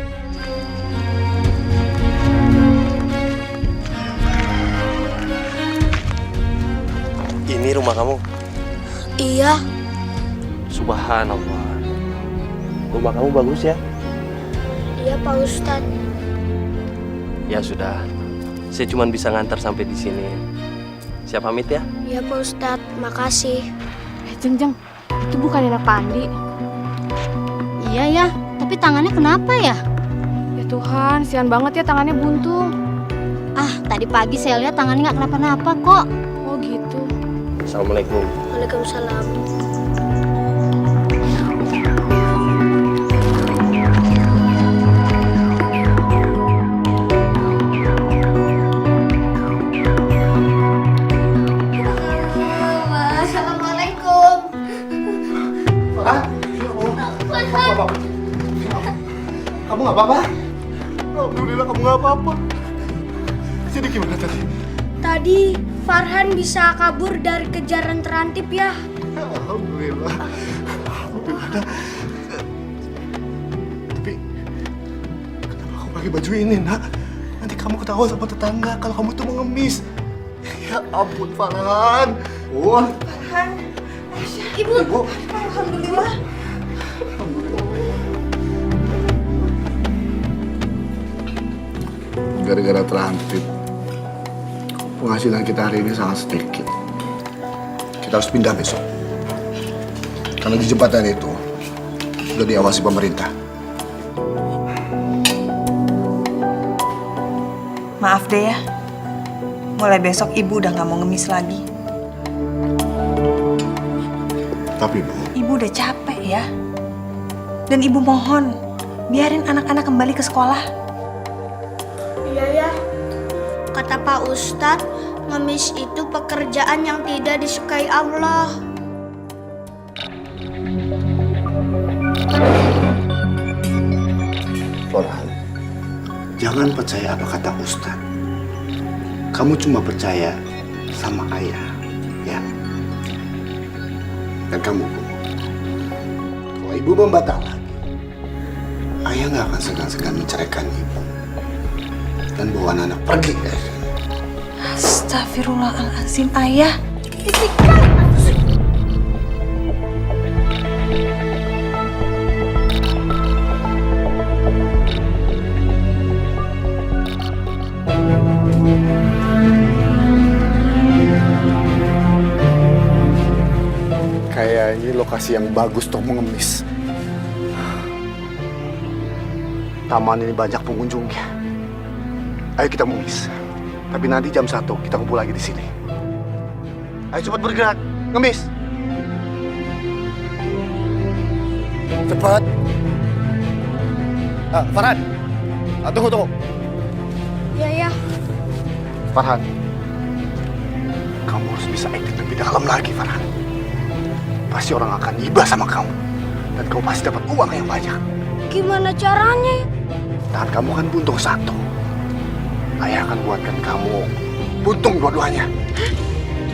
Ini rumah kamu? Iya, Subhanallah. Rumah kamu bagus ya? iya Pak Ustadz. Ya sudah. Saya cuma bisa ngantar sampai di sini. Saya pamit ya. Iya Pak Ustadz, makasih. Jeng, itu bukan anak Pandi. Iya ya, tapi tangannya kenapa ya? Ya Tuhan, sian banget ya tangannya buntung. Ah, tadi pagi saya lihat tangannya nggak kenapa-napa kok. Oh Assalamualaikum. Waalaikumsalam. Assalamualaikum. Farhan? Kamu nggak apa-apa? Alhamdulillah kamu nggak apa-apa. Jadi gimana tadi? Tadi Farhan bisa kabur dari kejaran terantip ya. Alhamdulillah. Alhamdulillah. Tapi kenapa kamu pakai baju ini, Nak? Nanti kamu ketahuan sama tetangga kalau kamu tuh mengemis. Ya ampun, Farhan. Bun. Farhan, Aisyah, Ibu. alhamdulillah. Gara-gara terantip, penghasilan kita hari ini sangat sedikit. Kita harus pindah besok. Karena di jembatan itu sudah diawasi pemerintah. Maaf deh ya, mulai besok ibu udah nggak mau ngemis lagi. Tapi Bu, Ibu udah capek ya. Dan ibu mohon, biarin anak-anak kembali ke sekolah. Iya ya. Kata Pak Ustadz, ngemis itu pekerjaan yang tidak disukai Allah. Farhan, jangan percaya apa kata Ustadz. Kamu cuma percaya sama ayah, ya. Dan kamu, Bu, kalau ibu membantah lagi, ayah nggak akan segan-segan menceraikan ibu dan bawa anak pergi dari sini. Astagfirullahaladzim, ayah. Kayak ini lokasi yang bagus untuk mengemis. Taman ini banyak pengunjungnya. Ayo kita mengemis. Tapi nanti jam 1 kita kumpul lagi di sini. Ayo cepat bergerak, ngemis. Cepat. Farhan. Tunggu. Iya ya. Farhan. Kamu harus bisa acting lebih dalam lagi, Farhan. Pasti orang akan iba sama kamu. Dan kamu pasti dapat uang yang banyak. Gimana caranya? Tangan kamu kan buntung satu. Ayah akan buatkan kamu buntung dua-duanya.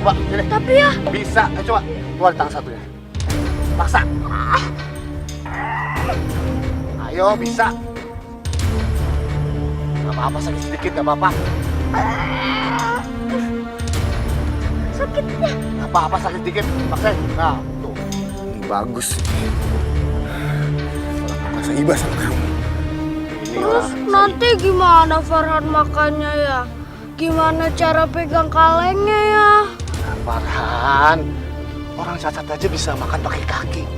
Coba, sini. Tapi ya. Bisa, coba. Keluar tangan satunya. Paksa. Ayo, bisa. Gak apa-apa, sakit sedikit, gak apa-apa. Sakitnya. Gak apa-apa, sakit sedikit. Paksain. Nah, tuh. Ini bagus. Orang merasa iba sama kamu. Terus nanti gimana Farhan makannya ya? Gimana cara pegang kalengnya ya? Nah, Farhan, orang cacat aja bisa makan pakai kaki.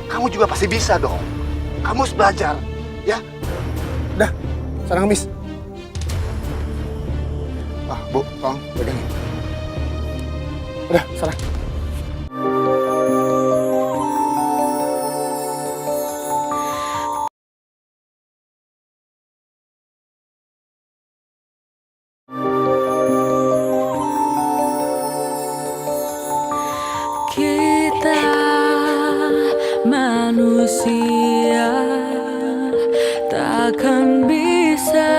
Kamu juga pasti bisa dong. Kamu harus belajar, ya? Udah, sana ngemis. Bu, tolong pegangin. Udah, sana. Kita manusia takkan bisa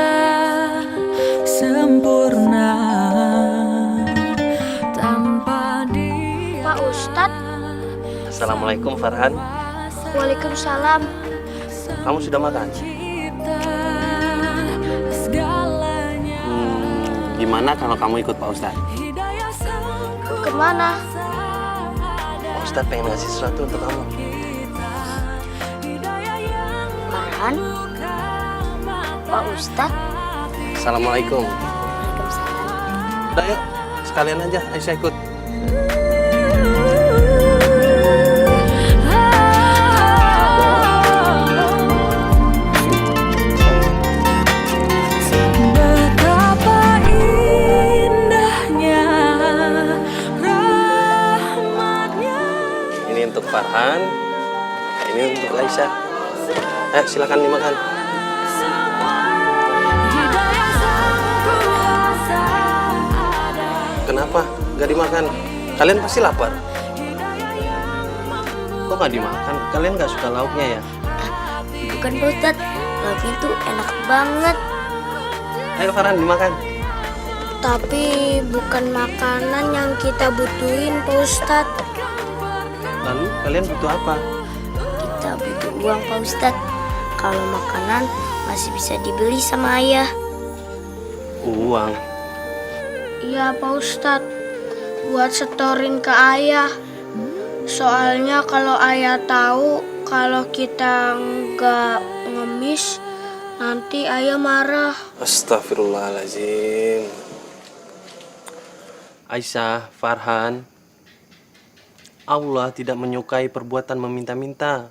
sempurna tanpa dia. Pak Ustadz. Assalamualaikum Farhan. Waalaikumsalam. Kamu sudah makan? Gimana kalau kamu ikut Pak Ustadz? Kemana? Pak Ustadz pengen ngasih sesuatu untuk kamu. Farhan? Pak Ustadz? Assalamualaikum. Waalaikumsalam. Udah yuk, sekalian aja Aisyah ikut. Betapa indahnya Farhan, ini untuk Aisyah. Silakan dimakan. Kenapa nggak dimakan? Kalian pasti lapar. Kok nggak dimakan? Kalian nggak suka lauknya ya? Bukan Pak Ustadz, lauk itu enak banget. Ayo Farhan, dimakan. Tapi bukan makanan yang kita butuhin Pak Ustadz. Lalu kalian butuh apa? Kita butuh uang Pak Ustadz. Kalau makanan masih bisa dibeli sama ayah. Uang. Iya Pak Ustadz, buat setorin ke ayah. Soalnya kalau ayah tahu kalau kita nggak ngemis, nanti ayah marah. Astagfirullahaladzim. Aisyah, Farhan, Allah tidak menyukai perbuatan meminta-minta.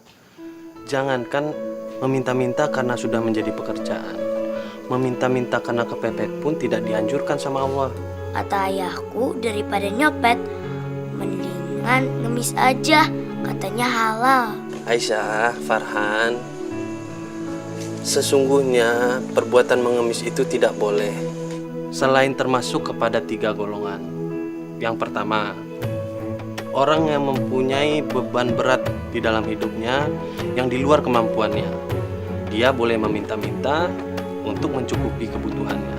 Jangankan meminta-minta karena sudah menjadi pekerjaan. Meminta-minta karena kepepet pun tidak dianjurkan sama Allah. Kata ayahku, daripada nyopet, mendingan ngemis aja, katanya halal. Aisyah, Farhan, sesungguhnya perbuatan mengemis itu tidak boleh. Selain termasuk kepada 3 golongan. Yang pertama, orang yang mempunyai beban berat di dalam hidupnya yang di luar kemampuannya. Dia boleh meminta-minta untuk mencukupi kebutuhannya.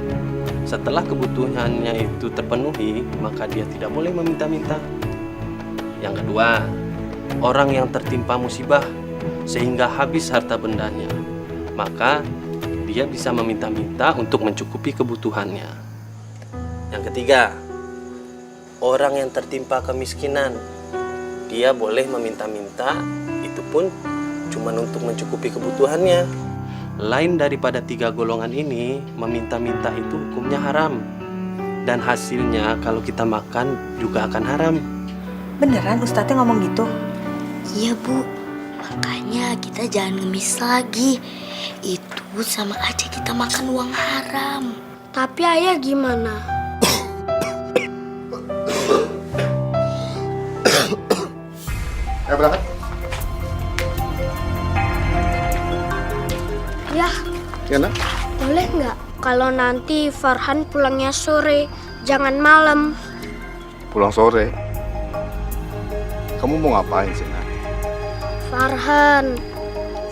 Setelah kebutuhannya itu terpenuhi, maka dia tidak boleh meminta-minta. Yang kedua, orang yang tertimpa musibah sehingga habis harta bendanya, maka dia bisa meminta-minta untuk mencukupi kebutuhannya. Yang ketiga, orang yang tertimpa kemiskinan, dia boleh meminta-minta, itu pun cuma untuk mencukupi kebutuhannya. Lain daripada 3 golongan ini, meminta-minta itu hukumnya haram. Dan hasilnya kalau kita makan juga akan haram. Beneran Ustadznya ngomong gitu? Iya Bu, makanya kita jangan ngemis lagi. Itu sama aja kita makan uang haram. Tapi ayah gimana? Ayo berangkat. Ya, Ya nak? boleh nggak kalau nanti Farhan pulangnya sore, jangan malam? Pulang sore. Kamu mau ngapain sih nak?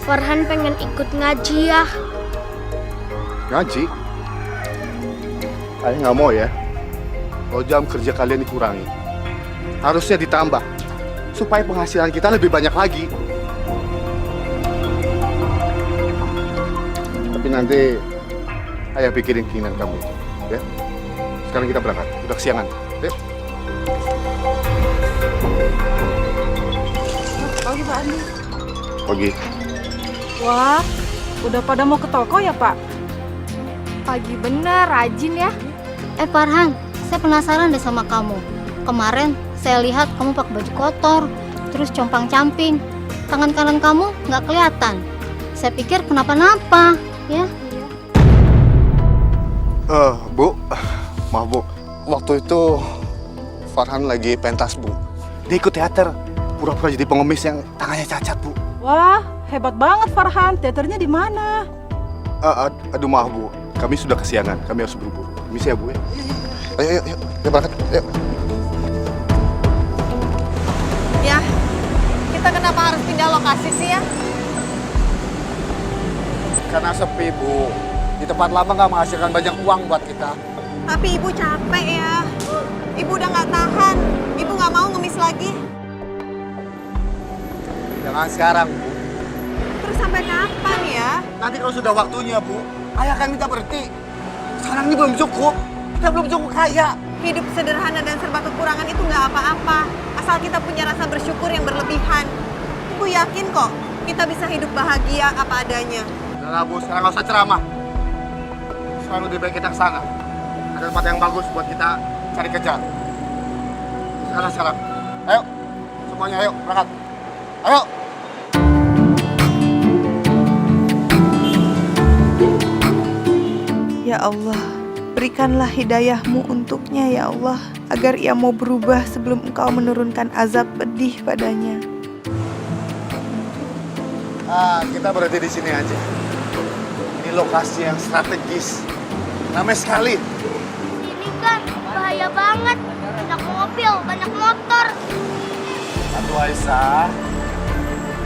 Farhan pengen ikut ngaji ya. Ngaji? Ayah nggak mau ya. Kalau jam kerja kalian dikurangi, harusnya ditambah supaya penghasilan kita lebih banyak lagi. Tapi nanti ayah pikirin keinginan kamu, ya. Sekarang kita berangkat, udah kesiangan. Yuk. Pagi Pak Andi. Pagi. Wah, udah pada mau ke toko ya Pak? Pagi bener, rajin ya. Farhan, saya penasaran deh sama kamu. Kemarin saya lihat kamu pakai baju kotor, terus compang-camping. Tangan kanan kamu nggak kelihatan. Saya pikir kenapa-napa, ya. Bu, maaf Bu. Waktu itu Farhan lagi pentas Bu. Dia ikut teater, pura-pura jadi pengemis yang tangannya cacat Bu. Wah, hebat banget Farhan. Teaternya di mana? Aduh maaf Bu, kami sudah kesiangan, kami harus buru-buru. Misi ya Bu ya. Ayo, kita berangkat, ayo. Ya, kita kenapa harus pindah lokasi sih ya? Karena sepi Bu, di tempat lama nggak menghasilkan banyak uang buat kita. Tapi ibu capek ya. Ibu udah nggak tahan. Ibu nggak mau ngemis lagi. Jangan sekarang Bu. Terus sampai kapan ya? Nanti kalau sudah waktunya Bu, ayah akan minta berhenti. Sekarang ini belum cukup, kita belum cukup kaya. Hidup sederhana dan serba kekurangan itu nggak apa-apa. Asal kita punya rasa bersyukur yang berlebihan. Ibu yakin kok kita bisa hidup bahagia apa adanya. Udah Bu, sekarang nggak usah ceramah. Sekarang lebih baik kita ke sana. Ada tempat yang bagus buat kita cari kerja. Sekarang. Ayo, semuanya ayo, berangkat. Ayo. Ya Allah, berikanlah hidayah-Mu untuknya ya Allah, agar ia mau berubah sebelum Engkau menurunkan azab pedih padanya. Kita berada di sini aja. Ini lokasi yang strategis. Ramai sekali. Ini kan bahaya banget. Banyak mobil, banyak motor. Atu Aisyah,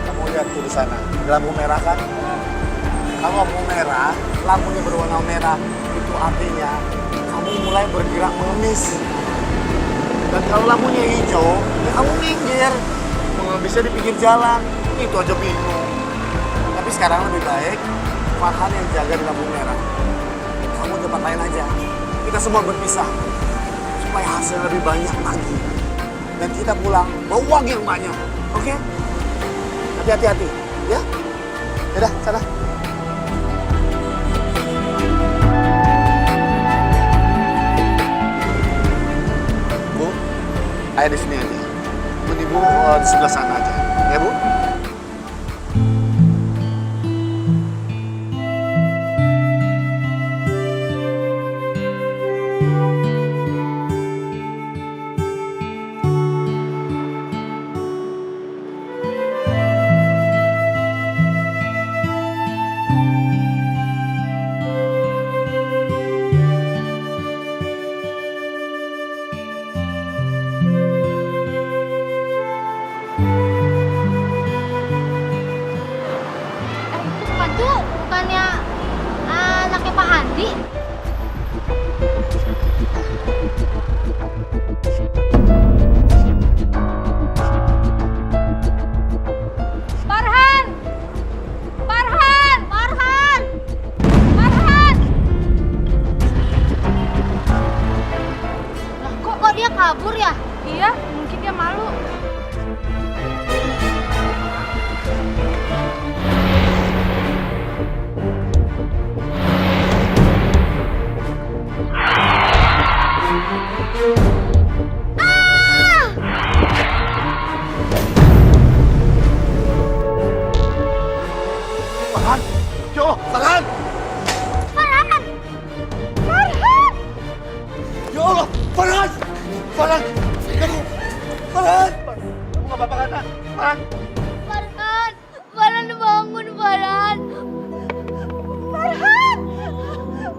kamu lihat tuh di sana. Di lampu merah kan? Kalau lampu merah, lampunya berwarna merah. Itu artinya kamu mulai bergerak mengemis. Dan kalau lampunya hijau, ya kamu minggir. Mengemisnya di pinggir jalan. Itu aja bingung. Tapi sekarang lebih baik Farhan yang jaga di lampu merah. Kamu tempat lain aja. Kita semua berpisah. Supaya hasil lebih banyak lagi. Dan kita pulang bawa uang yang banyak. Oke? Tapi hati-hati. Ya? Yaudah, sana. Bu, ayah di sini aja. Ibu di sebelah sana aja. Ya, Bu? Itu bukannya anaknya Pak Andi? Farhan! Farhan! Farhan! Farhan! Lah, kok dia kabur ya? Iya, mungkin dia malu. Farhan! Ya Allah, Farhan! Farhan! Farhan! Ya Allah, Farhan! Farhan! Kamu! Farhan! Kamu nggak apa-apa kan, Nak? Farhan! Farhan! Farhan bangun, Farhan! Farhan!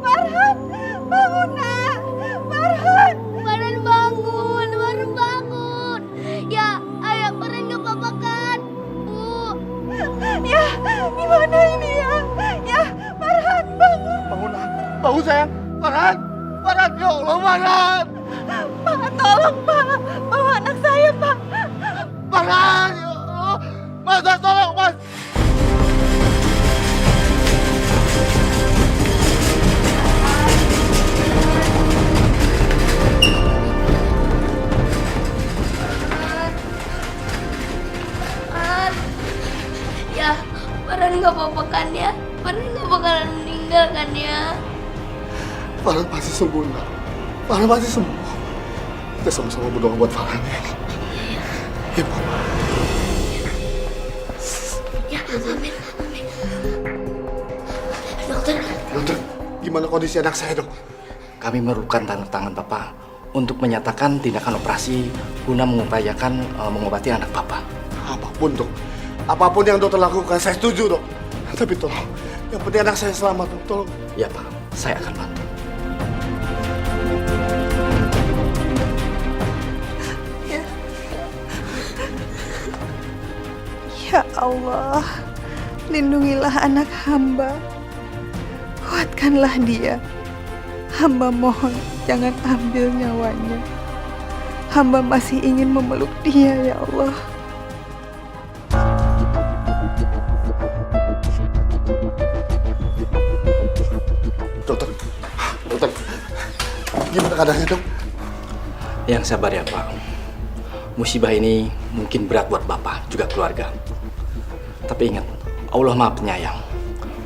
Farhan! Bangun, Nak! Farhan! Farhan bangun! Farhan bangun! Ya, ayah Farhan nggak apa-apa kan? Bu! Ya, gimana ini ya? Ya, Farhan bangun! Bangun, Nak! Bangun, sayang! Farhan! Farhan! Ya Allah, Farhan! Pak, tolong Pak, bawa anak saya Pak. Farhan! Ya Allah! Mas, tolong, Mas! Farhan! Ya, Farhan nggak apa-apa kan ya? Farhan nggak bakalan meninggal kan ya? Farhan pasti sembuh, Nak. Farhan pasti sembuh. Kita sama-sama berdoa buat Farhan ya. Ya, Bu. Ya, amin, amin. Dokter, Dokter, gimana kondisi anak saya, Dok? Kami memerlukan tangan Bapak untuk menyatakan tindakan operasi guna mengupayakan mengobati anak Bapak. Apapun, Dok. Apapun yang dokter lakukan, saya setuju, Dok. Tapi tolong, yang penting anak saya selamat, Dok. Tolong. Ya Pak, saya akan bantu. Ya Allah, lindungilah anak hamba. Kuatkanlah dia. Hamba mohon jangan ambil nyawanya. Hamba masih ingin memeluk dia, ya Allah. Dokter, dokter, gimana keadaannya, Dok? Yang sabar ya Pak. Musibah ini mungkin berat buat Bapak juga keluarga. Tapi ingat, Allah Maha Penyayang.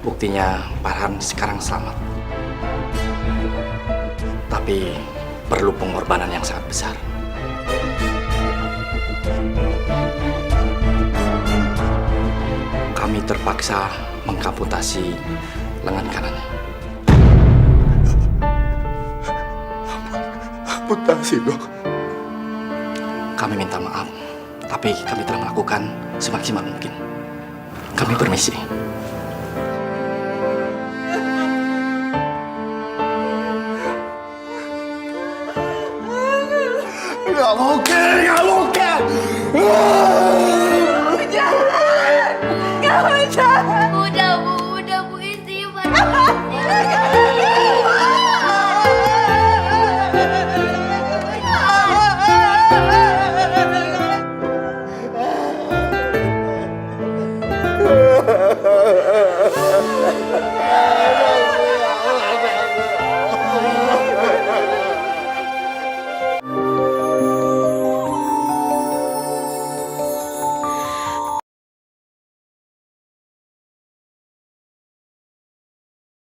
Buktinya Farhan sekarang selamat. Tapi perlu pengorbanan yang sangat besar. Kami terpaksa mengamputasi lengan kanannya. Amputasi, Dok. Kami minta maaf, tapi kami telah melakukan semaksimal mungkin. Kami permisi. Nggak mungkin, nggak mungkin. Udah Bu, istighfar.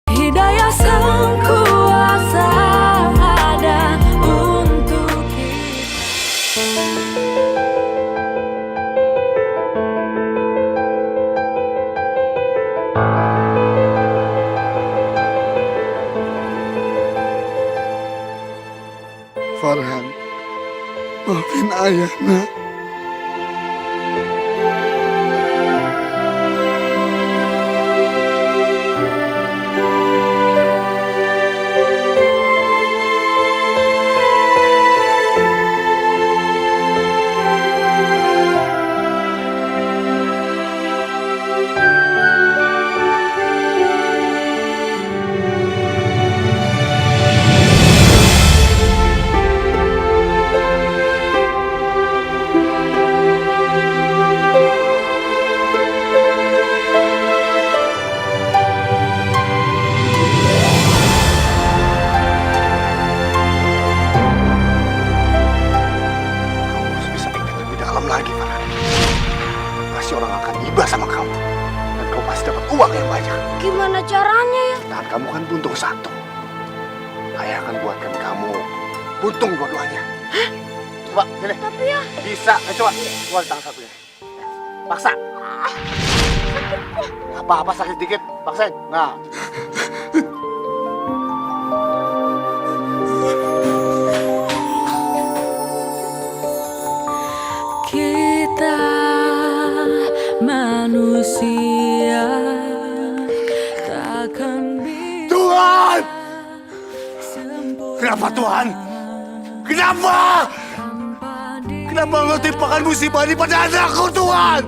Hidayah sang kuasa ada untuk kita. Farhan, maafin ayah, nak. Lagi, Farhan. Pasti orang akan iba sama kamu. Dan kamu pasti dapat uang yang banyak. Gimana caranya ya? Dan kamu kan buntung satu. Ayah akan buatkan kamu buntung dua-duanya. Hah? Coba, sini. Tapi ya... Bisa. Coba, keluar tangan satunya. Paksa. Nggak apa-apa, sakit dikit. Paksain. Nah. Kita manusia takkan bisa Tuhan! sempurna Kenapa Tuhan? Kenapa? Kenapa engkau timpakan musibah ini pada anakku, Tuhan?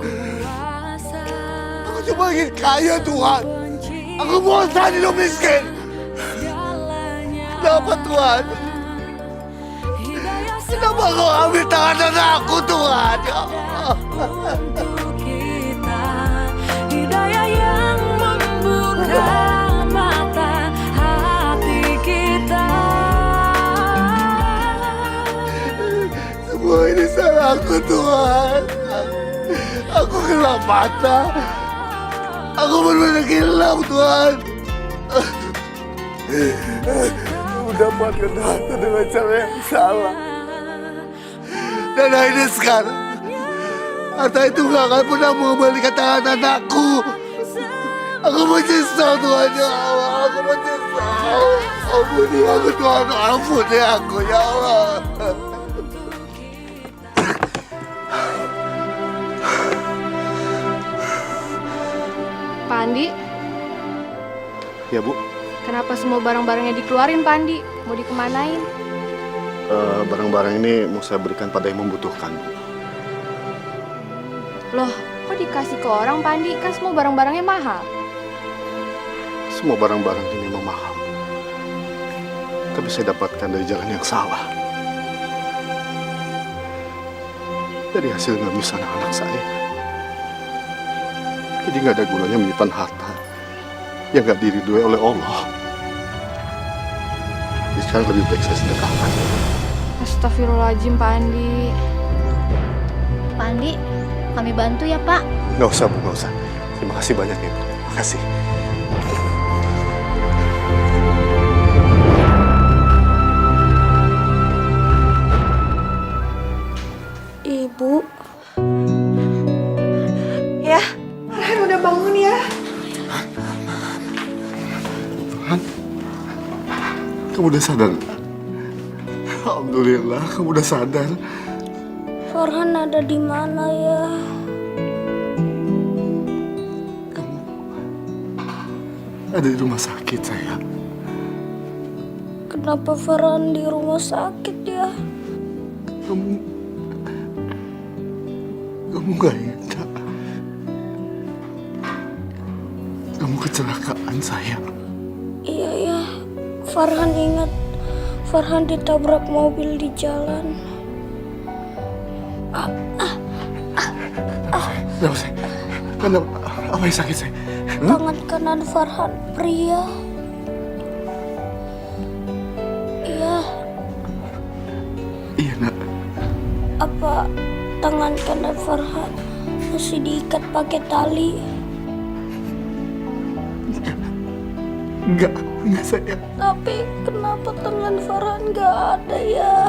Aku cuma ingin kaya, Tuhan. Aku bosan hidup miskin. Kenapa, Tuhan? Kenapa kau ambil tangan anakku, Tuhan? Ya Allah. untuk kita. Hidayah yang membuka mata hati kita. Semua ini salahku, Tuhan. Aku gelap mata. Aku benar-benar gelap, Tuhan. Mendapatkan harta dengan cara yang salah. Dan akhirnya sekarang, harta itu gak akan pernah mengembalikan tangan anakku. Aku menyesal, Tuhan, ya Allah. Aku menyesal. Ampuni aku, Tuhan. Ampuni aku, ya Allah. Pak Andi, Ya, Bu. kenapa semua barang-barangnya dikeluarin, Pak Andi? Mau dikemanain? Barang-barang ini mau saya berikan pada yang membutuhkan, Bu. Loh, kok dikasih ke orang, Pak Andi? Kan semua barang-barangnya mahal. Semua barang-barang ini memang mahal. Tapi saya dapatkan dari jalan yang salah. Dari hasil ngamis anak-anak saya. Jadi nggak ada gunanya menyimpan harta yang nggak diridhoi oleh Allah. Jadi sekarang lebih baik saya sedekahkan. Astagfirullahaladzim, Pak Andi. Pak Andi, kami bantu ya Pak. Nggak usah, Bu, nggak usah. Terima kasih banyak, Ibu. Terima kasih. Ibu, Ya, Farhan udah bangun ya. Kamu udah sadar? Alhamdulillah, kamu udah sadar. Farhan ada di mana ya? ada di rumah sakit, sayang. Kenapa Farhan di rumah sakit ya? Kamu gak ingat? Kamu kecelakaan, sayang. Iya ya, Farhan ingat. Farhan ditabrak mobil di jalan. Kenapa, sayang? Kenapa? Apa yang sakit, sayang? Tangan kanan Farhan pria. Iya, Iya, nak. apa tangan kanan Farhan masih diikat pakai tali? Enggak sayang. Tapi kenapa tangan Farhan gak ada ya?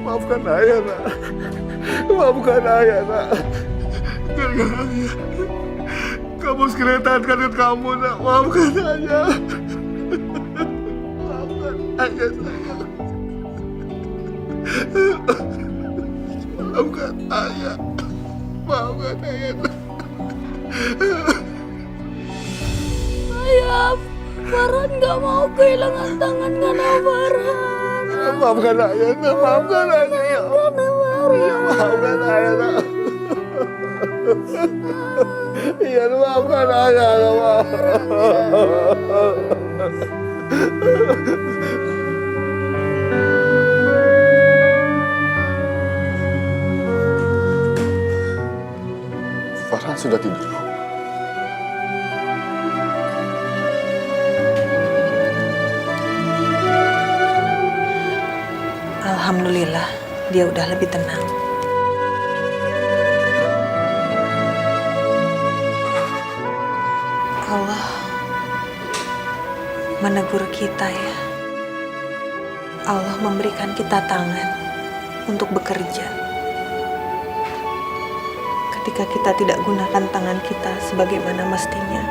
Maafkan ayah, nak. Maafkan ayah, nak. Gara-gara ayah, kamu harus kelihatan kanan kamu, nak. Maafkan ayah. Maafkan ayah, sayang. Maafkan ayah. Maafkan ayah, nak. Ayah, Farhan gak mau kehilangan tangan kanan Farhan. Maafkan ayah, nak. Maafkan ayah. Ya maafkan ayah, nak. Iya, maafkan ayah, nak. Farhan sudah tidur. Alhamdulillah, dia udah lebih tenang. Allah menegur kita ya. Allah memberikan kita tangan untuk bekerja. Ketika kita tidak gunakan tangan kita sebagaimana mestinya,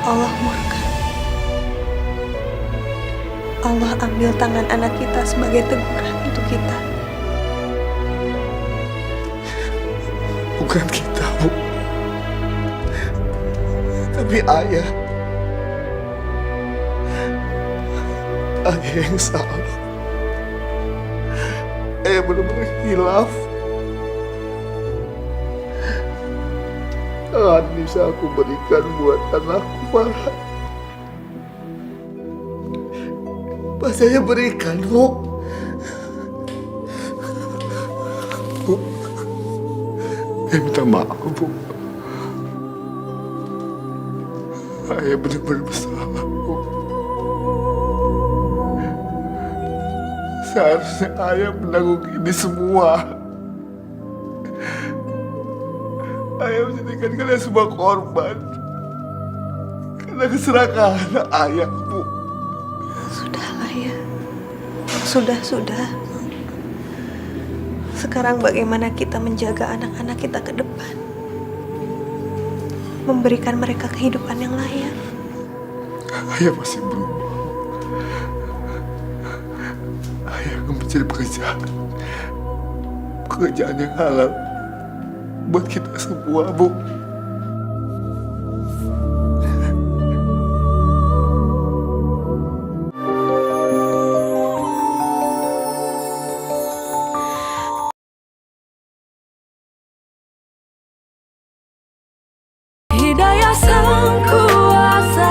Allah murka. Allah ambil tangan anak kita sebagai teguran untuk kita. Bukan kita, Bu. Tapi ayah. Ayah yang salah. Ayah benar-benar hilaf. Tangan bisa aku berikan buat anakku, Farhan. Pasti saya berikan, Bu. Bu, saya minta maaf, Bu. Saya benar-benar bersalah, Bu. Seharusnya ayah menanggung ini semua. Ayah menjadikan kalian semua korban karena keserakahan ayah, Bu. Sudahlah ya. Sudah. Sekarang bagaimana kita menjaga anak-anak kita ke depan? Memberikan mereka kehidupan yang layak. Ayah masih belum. Ayah akan mencari pekerjaan yang halal buat kita semua, Bu. Hidayah Sang Kuasa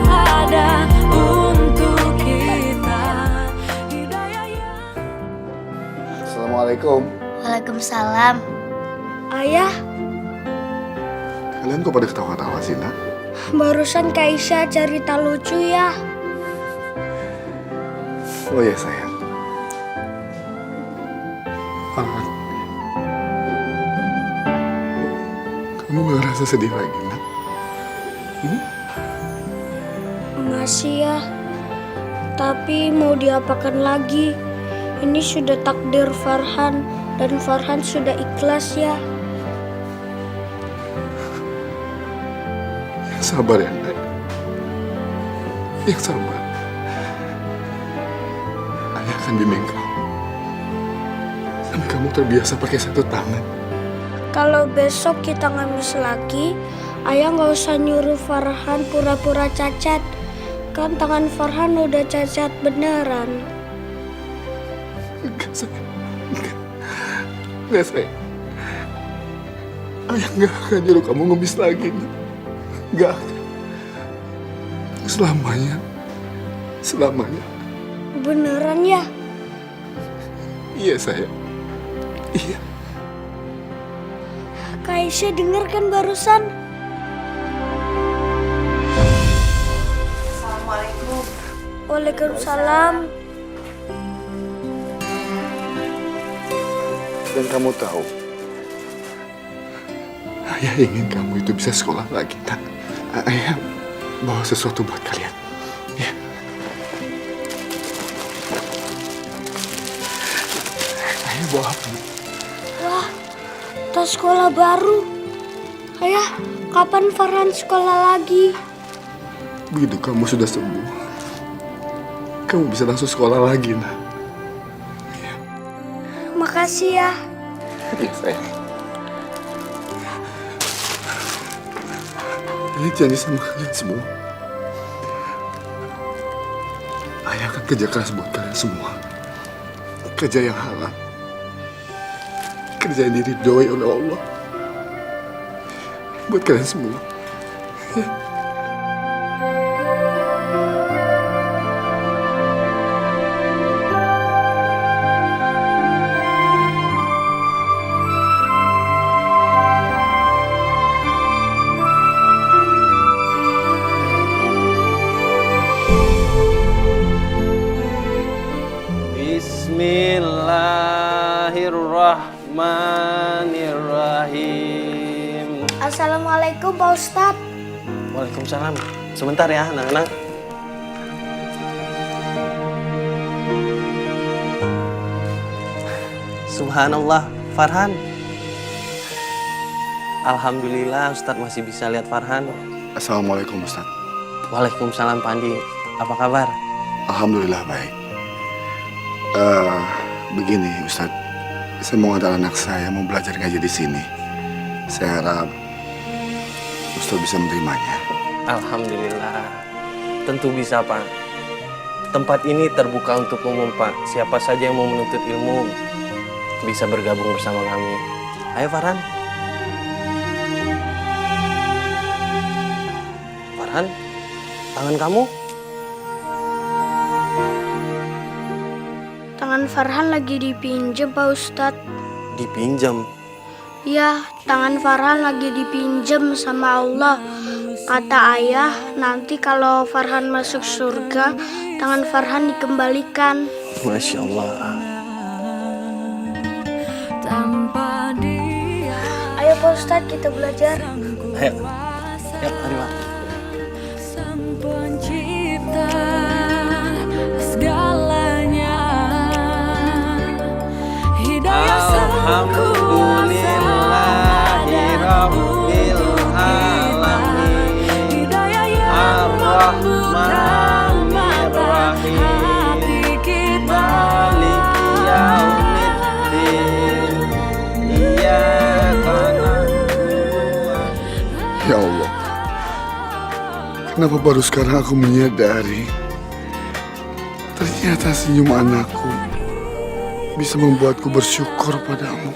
ada untuk kita. Hidayah yang Assalamualaikum. Waalaikumsalam. Ayah, Kalian kok pada ketawa-tawa sih, nak? barusan Kaisha cerita lucu ya. Oh ya, sayang. Farhan, kamu gak ngerasa sedih lagi, nak? Masih ya. Tapi mau diapakan lagi? Ini sudah takdir Farhan dan Farhan sudah ikhlas ya. Yang sabar ya, nak. Yang sabar. Ayah akan bimbing kamu. Sampai kamu terbiasa pakai satu tangan. Kalau besok kita ngamis lagi, Ayah nggak usah nyuruh Farhan pura-pura cacat. Kan tangan Farhan udah cacat beneran. Enggak, sayang. Enggak, sayang. Ayah nggak akan nyuruh kamu ngemis lagi. Nggak akan. Selamanya. Selamanya. Beneran ya? Iya, sayang. Iya. Kak Aisyah denger kan barusan? Assalamualaikum. Waalaikumsalam. Dan kamu tahu, Ayah ingin kamu itu bisa sekolah lagi, nak. Ayah bawa sesuatu buat kalian. Ya. Ayah bawa apa? Wah, tas sekolah baru. Ayah, kapan Farhan sekolah lagi? Begitu kamu sudah sembuh, kamu bisa langsung sekolah lagi, nak. Makasih ya. Iya, sayang. Ini janji sama kalian semua. Ayah akan kerja keras buat kalian semua. Kerja yang halal. Kerja yang diridhoi oleh Allah. Buat kalian semua. Ya. Bismillahirrahmanirrahim. Assalamualaikum Pak Ustadz. Waalaikumsalam. Sebentar ya, anak-anak. Subhanallah, Farhan. Alhamdulillah Ustadz masih bisa lihat Farhan. Assalamualaikum, Ustaz. Waalaikumsalam, Pandi. Apa kabar? Alhamdulillah baik. Begini, Ustaz. Saya mau ngantar anak saya mau belajar ngaji di sini. Saya harap Ustaz bisa menerimanya. Alhamdulillah. Tentu bisa, Pak. Tempat ini terbuka untuk umum, Pak. Siapa saja yang mau menuntut ilmu bisa bergabung bersama kami. Ayo, Farhan. Farhan, tangan kamu? Tangan Farhan lagi dipinjem Pak Ustadz. Dipinjam. Ya, tangan Farhan lagi dipinjem sama Allah. Kata ayah, nanti kalau Farhan masuk surga, tangan Farhan dikembalikan. Masya Allah. Tanpa dia Ayo Pak Ustadz, kita belajar. Ayo. Yuk, mari, Pak. Sang pencipta segalanya, hidayah sang kuasa Alhamdulillahirabbil alamin. hidayah yang membuka mata hati kita. Maliki yaumiddin. Iyyaka na'budu. Ya Allah, kenapa baru sekarang aku menyadari ternyata senyum anakku bisa membuatku bersyukur padamu.